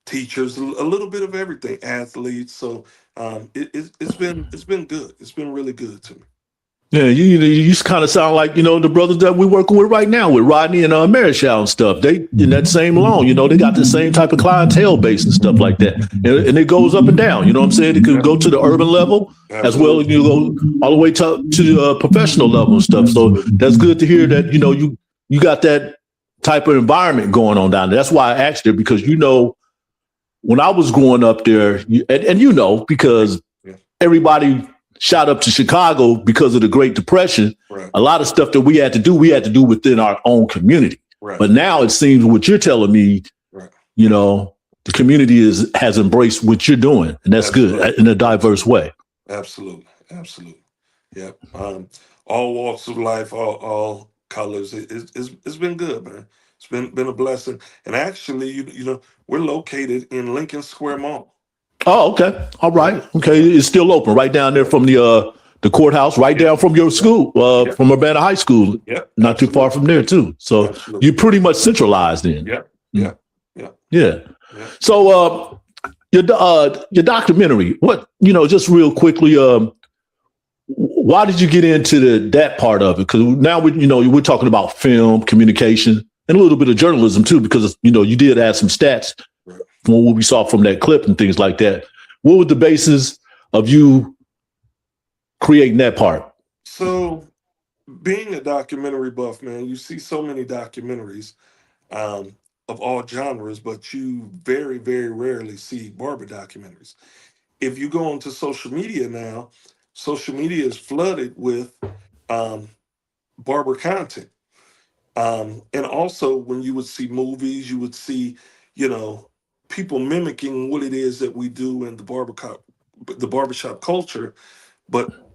teachers, a little bit of everything, athletes. So it's been good. It's been really good to me. Yeah, you kind of sound like, you know, the brothers that we're working with right now with Rodney and Marichal and stuff. They in that same loan, you know, they got the same type of clientele base and stuff like that. And it goes up and down. You know what I'm saying? It could go to the urban level as well as you go all the way to the professional level and stuff. So that's good to hear that, you know, you got that type of environment going on down there. That's why I asked her, because, you know, when I was growing up there, and you know, because everybody shot up to Chicago because of the Great Depression. Right. A lot of stuff that we had to do within our own community. Right. But now it seems what you're telling me, you know, the community has embraced what you're doing, and that's good in a diverse way. Absolutely. Yeah. All walks of life, all colors. It's been good, man. It's been a blessing. And actually, you know, we're located in Lincoln Square Mall. Oh, okay. All right. Okay. It's still open right down there from the courthouse, right down from your school, from Urbana High School. Yep. Not too far from there too. So you're pretty much centralized in. Yeah. So your documentary, what, you know, just real quickly, why did you get into that part of it? Because now we're talking about film, communication, and a little bit of journalism too, because, you know, you did add some stats from what we saw from that clip and things like that. What was the basis of you creating that part? So being a documentary buff, man, you see so many documentaries of all genres, but you very, very rarely see barber documentaries. If you go onto social media now, social media is flooded with barber content. And also when you would see movies, you would see, you know, people mimicking what it is that we do in the barbershop culture, but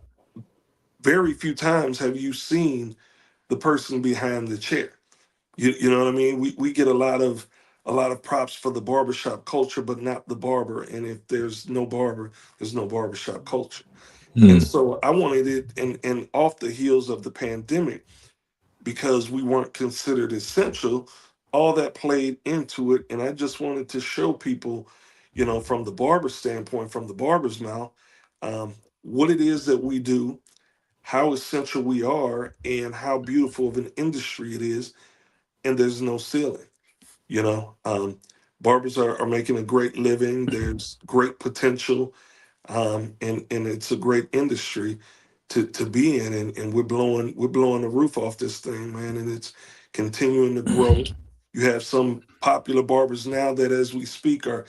very few times have you seen the person behind the chair. You know what I mean? We get a lot of props for the barbershop culture, but not the barber. And if there's no barber, there's no barbershop culture. And so I wanted it, and off the heels of the pandemic, because we weren't considered essential, all that played into it. And I just wanted to show people, you know, from the barber standpoint, from the barber's mouth, what it is that we do, how essential we are, and how beautiful of an industry it is. And there's no ceiling, you know. Barbers are making a great living. There's great potential, and it's a great industry to be in, and we're blowing the roof off this thing, man, and it's continuing to grow. You have some popular barbers now that, as we speak, are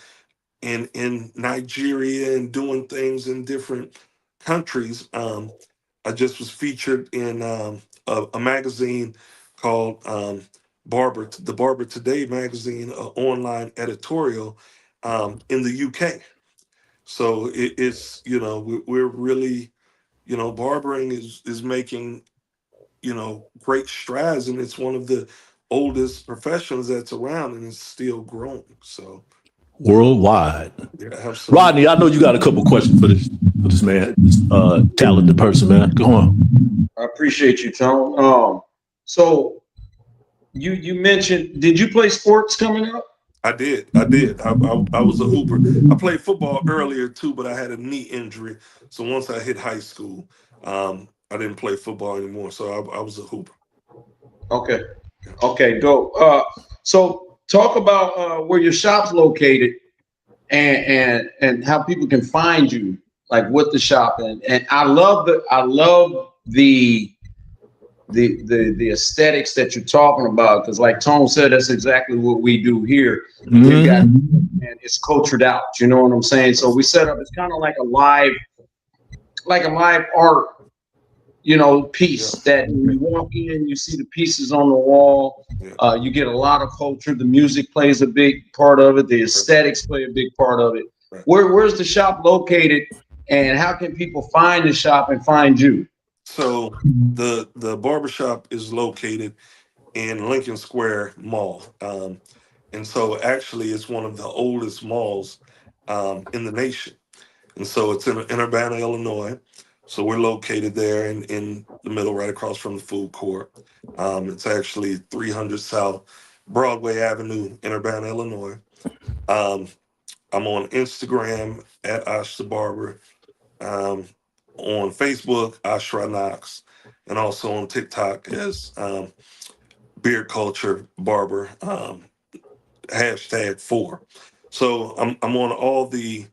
in Nigeria and doing things in different countries. I just was featured in a magazine called Barber, the Barber Today magazine, online editorial in the UK. So it's, you know, we're really, you know, barbering is making, you know, great strides, and it's one of the oldest professions that's around, and it's still growing. So worldwide. Yeah, absolutely. Rodney, I know you got a couple questions for this man, this talented person, man. Go on. I appreciate you, Tone. So you mentioned, did you play sports coming up? I did. I was a hooper. I played football earlier too, but I had a knee injury. So once I hit high school, I didn't play football anymore. So I was a hooper. Okay, go. So talk about where your shop's located and how people can find you, like what the shop and I love the aesthetics that you're talking about, because like Tone said, that's exactly what we do here. We've got, and it's cultured out, you know what I'm saying? So we set up, it's kind of like a live like a live art, piece that when you walk in, you see the pieces on the wall. You get a lot of culture. The music plays a big part of it. The aesthetics play a big part of it. Where's the shop located, and how can people find the shop and find you? So the barbershop is located in Lincoln Square Mall. And so actually it's one of the oldest malls in the nation. And so it's in Urbana, Illinois. So we're located there in the middle, right across from the food court. It's actually 300 South Broadway Avenue in Urbana, Illinois. I'm on Instagram at Osh the Barber. On Facebook, Ashra Knox, and also on TikTok as Beard Culture Barber, #4. So I'm on all the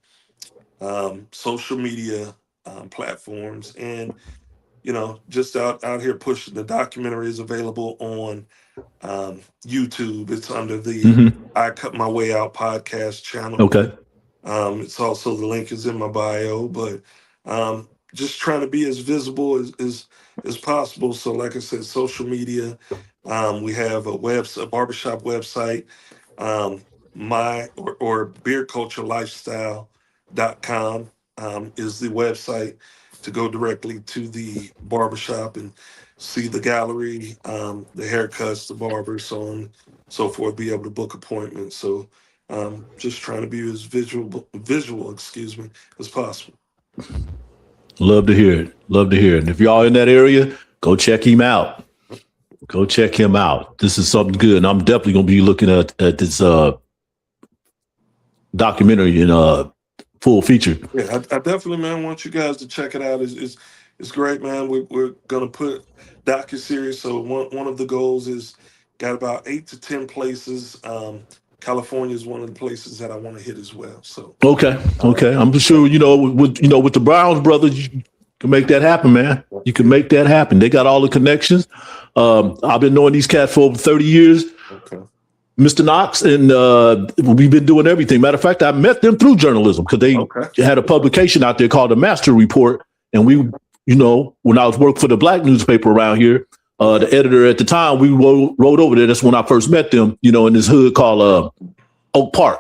social media platforms, and just out here pushing. The documentary is available on YouTube. It's under the I Cut My Way Out podcast channel. Okay. It's also, the link is in my bio, but just trying to be as visible as possible. So like I said, social media, we have a barbershop website, or beardculturelifestyle.com is the website to go directly to the barbershop and see the gallery, the haircuts, the barbers, so on and so forth, be able to book appointments. So just trying to be as visual, as possible. Love to hear it. And if y'all in that area, go check him out. This is something good. And I'm definitely going to be looking at this documentary in full feature. Yeah, I definitely, man, want you guys to check it out. It's great, man. We're going to put docuseries. So one of the goals is got about 8 to 10 places. California is one of the places that I want to hit as well. So okay. I'm sure with the Browns brothers, you can make that happen, man. You can make that happen. They got all the connections. I've been knowing these cats for over 30 years. Okay. Mr. Knox, and we've been doing everything. Matter of fact, I met them through journalism because they had a publication out there called the Master Report, and we, when I was working for the Black newspaper around here. The editor at the time, we rode over there. That's when I first met them, in this hood called Oak Park,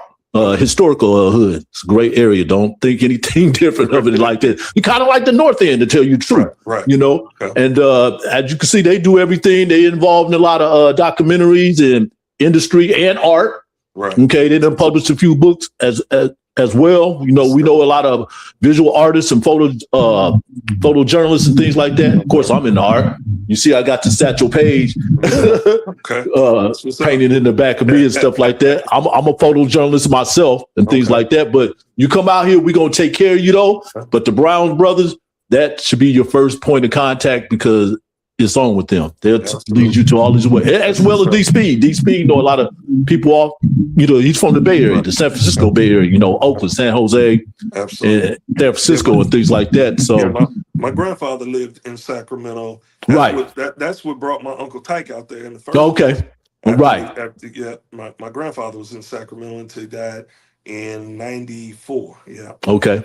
historical hood. It's a great area. Don't think anything different of it like that. You kind of like the North End, to tell you the truth, right. And as you can see, they do everything. They involved in a lot of documentaries and industry and art. Right. Okay, they done published a few books as well. We know a lot of visual artists and photojournalists and things like that. Of course, I'm in the art. You see, I got the Satchel Paige painted in the back of me and stuff like that. I'm a photojournalist myself and things like that. But you come out here, we're going to take care of you, though. But the Brown brothers, that should be your first point of contact because it's on with them. They'll lead you to all this way, as well as DSpeed. DSpeed know a lot of people off. He's from the Bay Area, the San Francisco Bay Area. Oakland, San Jose, and San Francisco, and things like that. So my grandfather lived in Sacramento. That's what brought my Uncle Tyke out there in the first. Okay, my grandfather was in Sacramento until he died in '94. Yeah. Okay.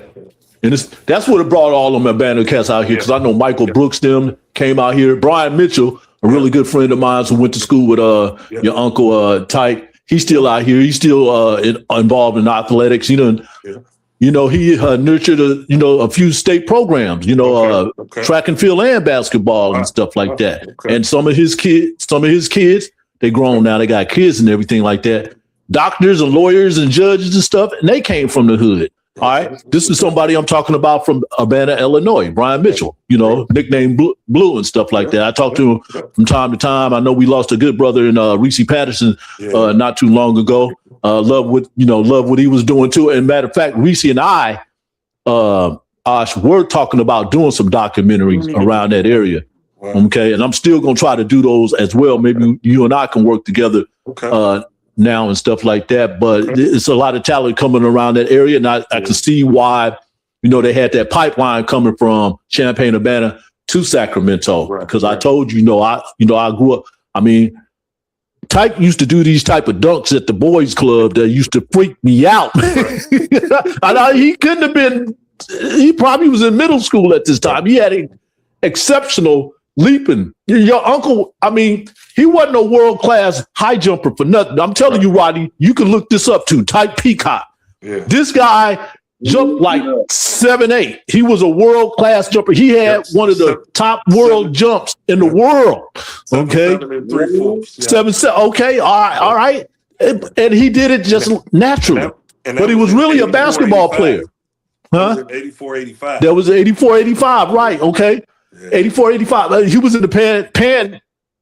And that's what brought all of them Urbana cats out here, because I know Michael Brooks them came out here. Brian Mitchell, a really good friend of mine who went to school with your uncle Tyke. He's still out here. He's still involved in athletics. He nurtured a few state programs. Track and field and basketball and stuff like that. Okay. And some of his kids, they grown now. They got kids and everything like that. Doctors and lawyers and judges and stuff, and they came from the hood. All right, this is somebody I'm talking about from Urbana, Illinois, Brian Mitchell, nicknamed Blue and stuff like that. I talk to him from time to time. I know we lost a good brother in Reese Patterson not too long ago. Love what he was doing too. And matter of fact, Reese and I were talking about doing some documentaries around that area. Wow. Okay, and I'm still gonna try to do those as well. Maybe you and I can work together. Okay. Now and stuff like that, but it's a lot of talent coming around that area, and I can see why, they had that pipeline coming from Champaign, Urbana to Sacramento. Because I told you, I grew up. I mean, Tyke used to do these type of dunks at the boys' club that used to freak me out. I know he couldn't have been he probably was in middle school at this time. He had exceptional leaping. Your uncle, I mean, he wasn't a world-class high jumper for nothing. I'm telling you, Rodney, you can look this up too. Type Peacock. Yeah. This guy jumped like 7'8". He was a world-class jumper. He had one of the top world jumps in the world. Okay. 7 and 3/4. 7. Okay. All right. And he did it just naturally. But he was really a basketball player. Huh? 84, 85. That was 84, 85. Right. Okay. 84, 85. He was in the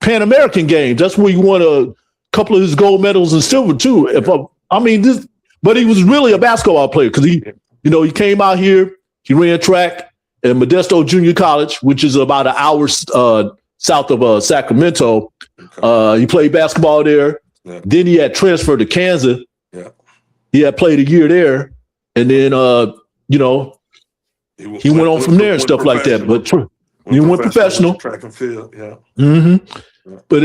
Pan American Games. That's where he won a couple of his gold medals and silver too. But he was really a basketball player because he came out here. He ran track at Modesto Junior College, which is about an hour south of Sacramento. He played basketball there. Yeah. Then he had transferred to Kansas. Yeah. He had played a year there, and then he went on from there and stuff like that. But he went professional. Track and field, yeah. Mm-hmm. But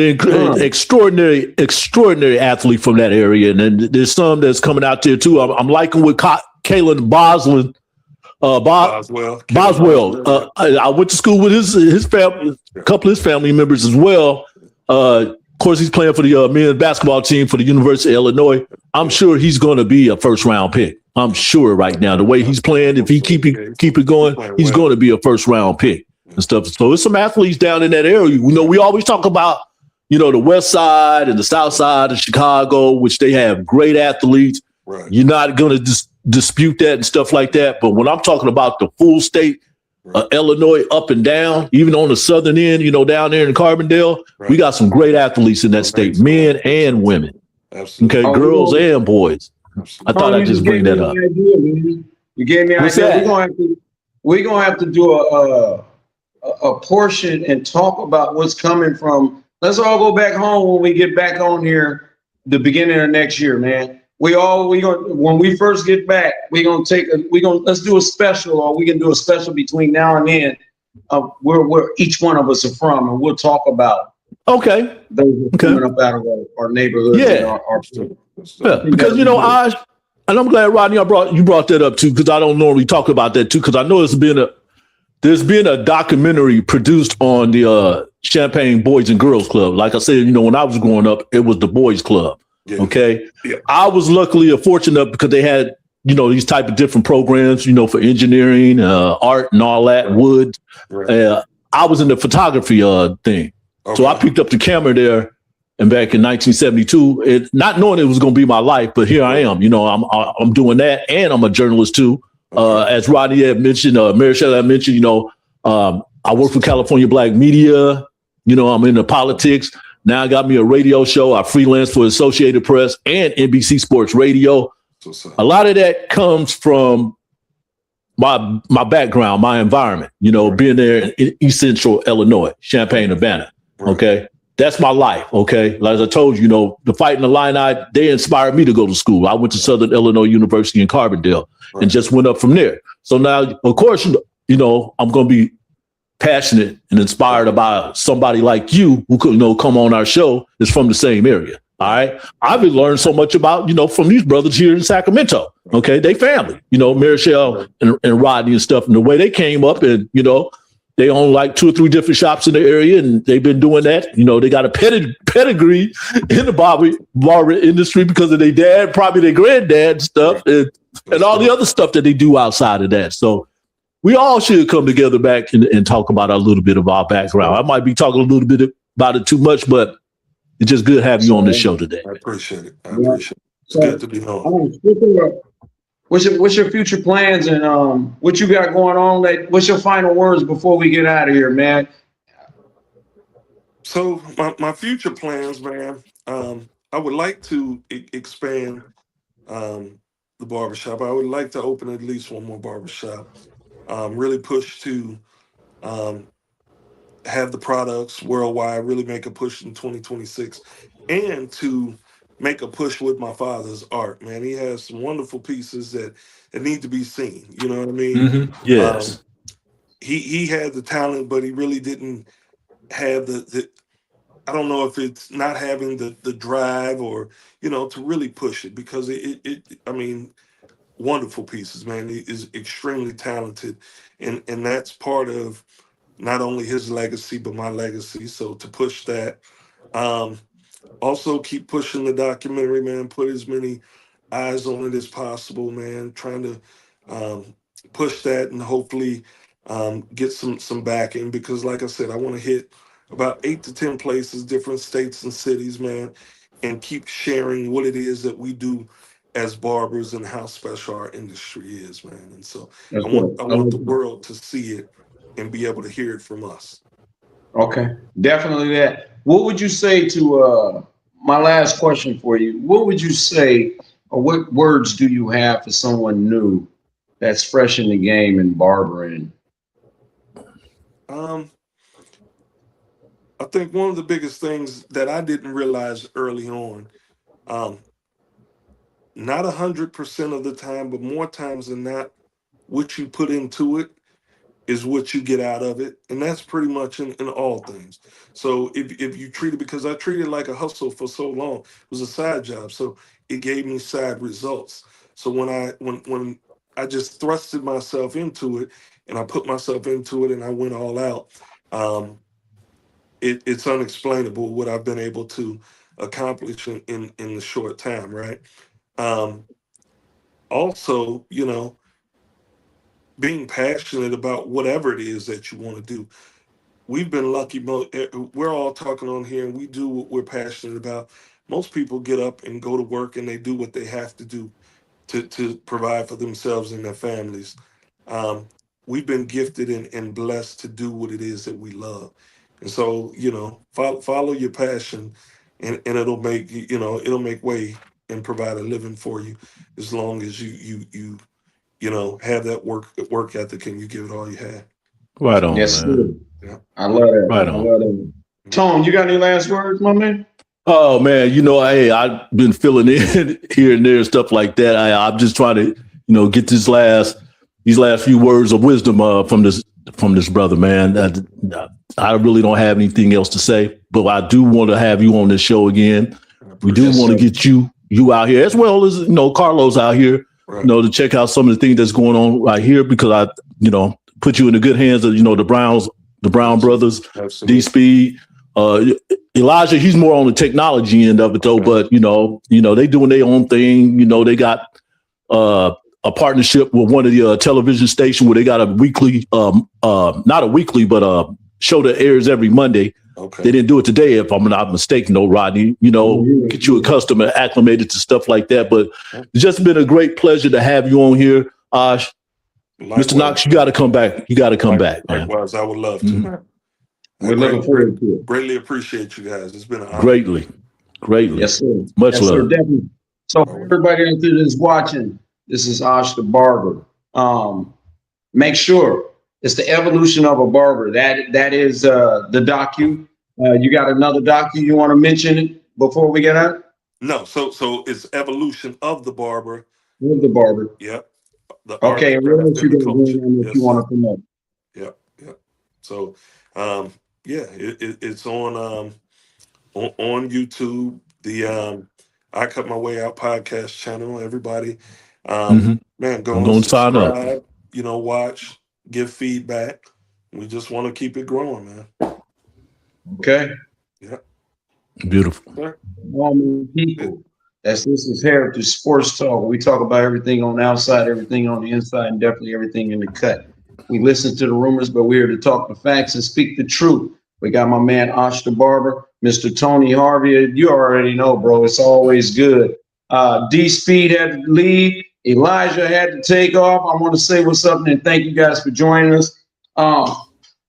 extraordinary athlete from that area. And then there's some that's coming out there too. I'm liking with Kalen Boswell. Boswell. I went to school with his family, a couple of his family members as well. Of course, he's playing for the men's basketball team for the University of Illinois. I'm sure he's going to be a first-round pick. I'm sure right now. The way he's playing, if he keep it going, he's going to be a first-round pick and stuff. So there's some athletes down in that area. We always talk about, the West Side and the South Side of Chicago, which they have great athletes. Right. You're not going to dispute that and stuff like that. But when I'm talking about the full state, Illinois up and down, even on the southern end, down there in Carbondale, we got some great athletes in that state, men and women. Absolutely. Okay, girls and boys. Absolutely. I thought I'd just bring that up. You gave me an idea. We're gonna have to do a portion and talk about what's coming from. Let's all go back home when we get back on here the beginning of next year, man. When we first get back, let's do a special, or we can do a special between now and then of where each one of us are from, and we'll talk about those coming up out of our neighborhood. Yeah. Because and I'm glad, Rodney, you brought that up too, because I don't normally talk about that too, because I know there's been a documentary produced on the Champaign Boys and Girls Club. Like I said, when I was growing up, it was the Boys Club. Yeah. Okay. Yeah. I was luckily fortunate because they had, these type of different programs, for engineering, art and all that, wood. Right. I was in the photography thing. Okay. So I picked up the camera there and back in 1972, not knowing it was going to be my life, but here I am, I'm doing that. And I'm a journalist too. Okay. As Rodney had mentioned, Marichelle had mentioned, I work for California Black Media. I'm into politics. Now I got me a radio show. I freelance for Associated Press and NBC Sports Radio. A lot of that comes from my background, my environment, being there in East Central Illinois, Champaign-Urbana. Okay. That's my life. Okay. Like I told you, the Fight in the Illini, they inspired me to go to school. I went to Southern Illinois University in Carbondale and just went up from there. So now, of course, I'm going to be passionate and inspired about somebody like you who could come on our show is from the same area. All right. I've learned so much about, from these brothers here in Sacramento. Okay. They family, Marichelle and Rodney and stuff, and the way they came up and, they own like 2 or 3 different shops in the area, and they've been doing that. They got a pedigree in the barber industry because of their dad, probably their granddad and stuff, and all the other stuff that they do outside of that. So we all should come together back and talk about a little bit of our background. I might be talking a little bit about it too much, but it's just good having you on this show today. I appreciate it. It's good to be on. What's your future plans and what you got going on? What's your final words before we get out of here, man? So my future plans, man, I would like to expand the barbershop. I would like to open at least one more barbershop. Really push to have the products worldwide, really make a push in 2026, and to make a push with my father's art, man. He has some wonderful pieces that need to be seen. You know what I mean? Mm-hmm. Yes. He had the talent, but he really didn't have the I don't know if it's not having the drive or, to really push it, because wonderful pieces, man. He is extremely talented, and that's part of not only his legacy but my legacy. So to push that, also keep pushing the documentary, man. Put as many eyes on it as possible, man. Trying to push that and hopefully get some backing, because, like I said, I want to hit about 8 to 10 places, different states and cities, man, and keep sharing what it is that we do as barbers and how special our industry is, man. And so That's I good. want the world to see it and be able to hear it from us. Okay, definitely that. What would you say to my last question for you? What would you say, or what words do you have for someone new that's fresh in the game in barbering? I think one of the biggest things that I didn't realize early on, not 100% of the time, but more times than not, what you put into it is what you get out of it. And that's pretty much in all things. So if you treat it, because I treated it like a hustle for so long, it was a side job. So it gave me side results. So when I just thrusted myself into it and I put myself into it and I went all out, it's unexplainable what I've been able to accomplish in the short time, right? Also, being passionate about whatever it is that you want to do. We've been lucky. We're all talking on here and we do what we're passionate about. Most people get up and go to work and they do what they have to do to provide for themselves and their families. We've been gifted and blessed to do what it is that we love. And so, follow your passion and it'll make way and provide a living for you, as long as you have that work ethic and you give it all you have. Right on, Yes, sir. man. Yeah. I love that. Right I on. love that. Tone, you got any last words, my man? Oh man, hey, I've been filling in here and there and stuff like that. I'm just trying to, get these last few words of wisdom from this brother, man. I really don't have anything else to say, but I do want to have you on this show again. We do want to get you out here, as well as Carlos out here, Right. to check out some of the things that's going on right here, because I put you in the good hands of the Brown brothers, Absolutely. DSpeed. Elijah, he's more on the technology end of it though, but they doing their own thing. They got a partnership with one of the television station where they got a weekly, not a weekly, but a show that airs every Monday. Okay. They didn't do it today, if I'm not mistaken, though, Rodney. Get you accustomed and acclimated to stuff like that. But it's just been a great pleasure to have you on here, Osh. Likewise. Mr. Knox, you got to come back. You got to come back, man. Likewise, I would love to. Mhm. We're looking forward to it. Greatly appreciate you guys. It's been an honor. Greatly. Yes, sir. Much Yes, love. sir, definitely. So everybody out there that's watching, this is Osh the Barber. Make sure it's the evolution of a barber. That is the docu. You got another docu you want to mention before we get out? No, so it's evolution of the barber. With the barber. Yep. Okay, and what else you got going on that you want to promote? Yep. So, it's on YouTube. The I Cut My Way Out podcast channel. Everybody, man, go I'm and gonna sign up. subscribe. Watch, give feedback. We just want to keep it growing, man. Okay. Yeah. Beautiful. People. This is HAIRitage Sports Talk. We talk about everything on the outside, everything on the inside, and definitely everything in the cut. We listen to the rumors, but we're here to talk the facts and speak the truth. We got my man Osh the Barber, Mr. Tony Harvey. You already know, bro. It's always good. DSpeed had to leave. Elijah had to take off. I want to say what's up and thank you guys for joining us.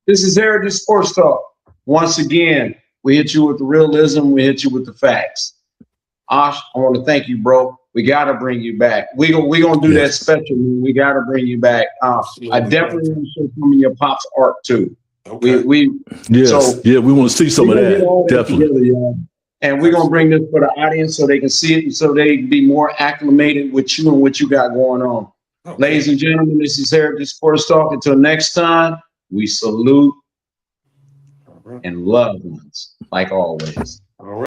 This is HAIRitage Sports Talk. Once again, we hit you with the realism. We hit you with the facts. Osh, I want to thank you, bro. We got to bring you back. We gonna do that special. We got to bring you back. I definitely want to show some of your pop's art too. Okay. We want to see some of that. Definitely. Together, and we're gonna bring this for the audience so they can see it and so they can be more acclimated with you and what you got going on. Okay. Ladies and gentlemen, this is HAIRitage Sports Talk. Until next time, we salute and love ones like always.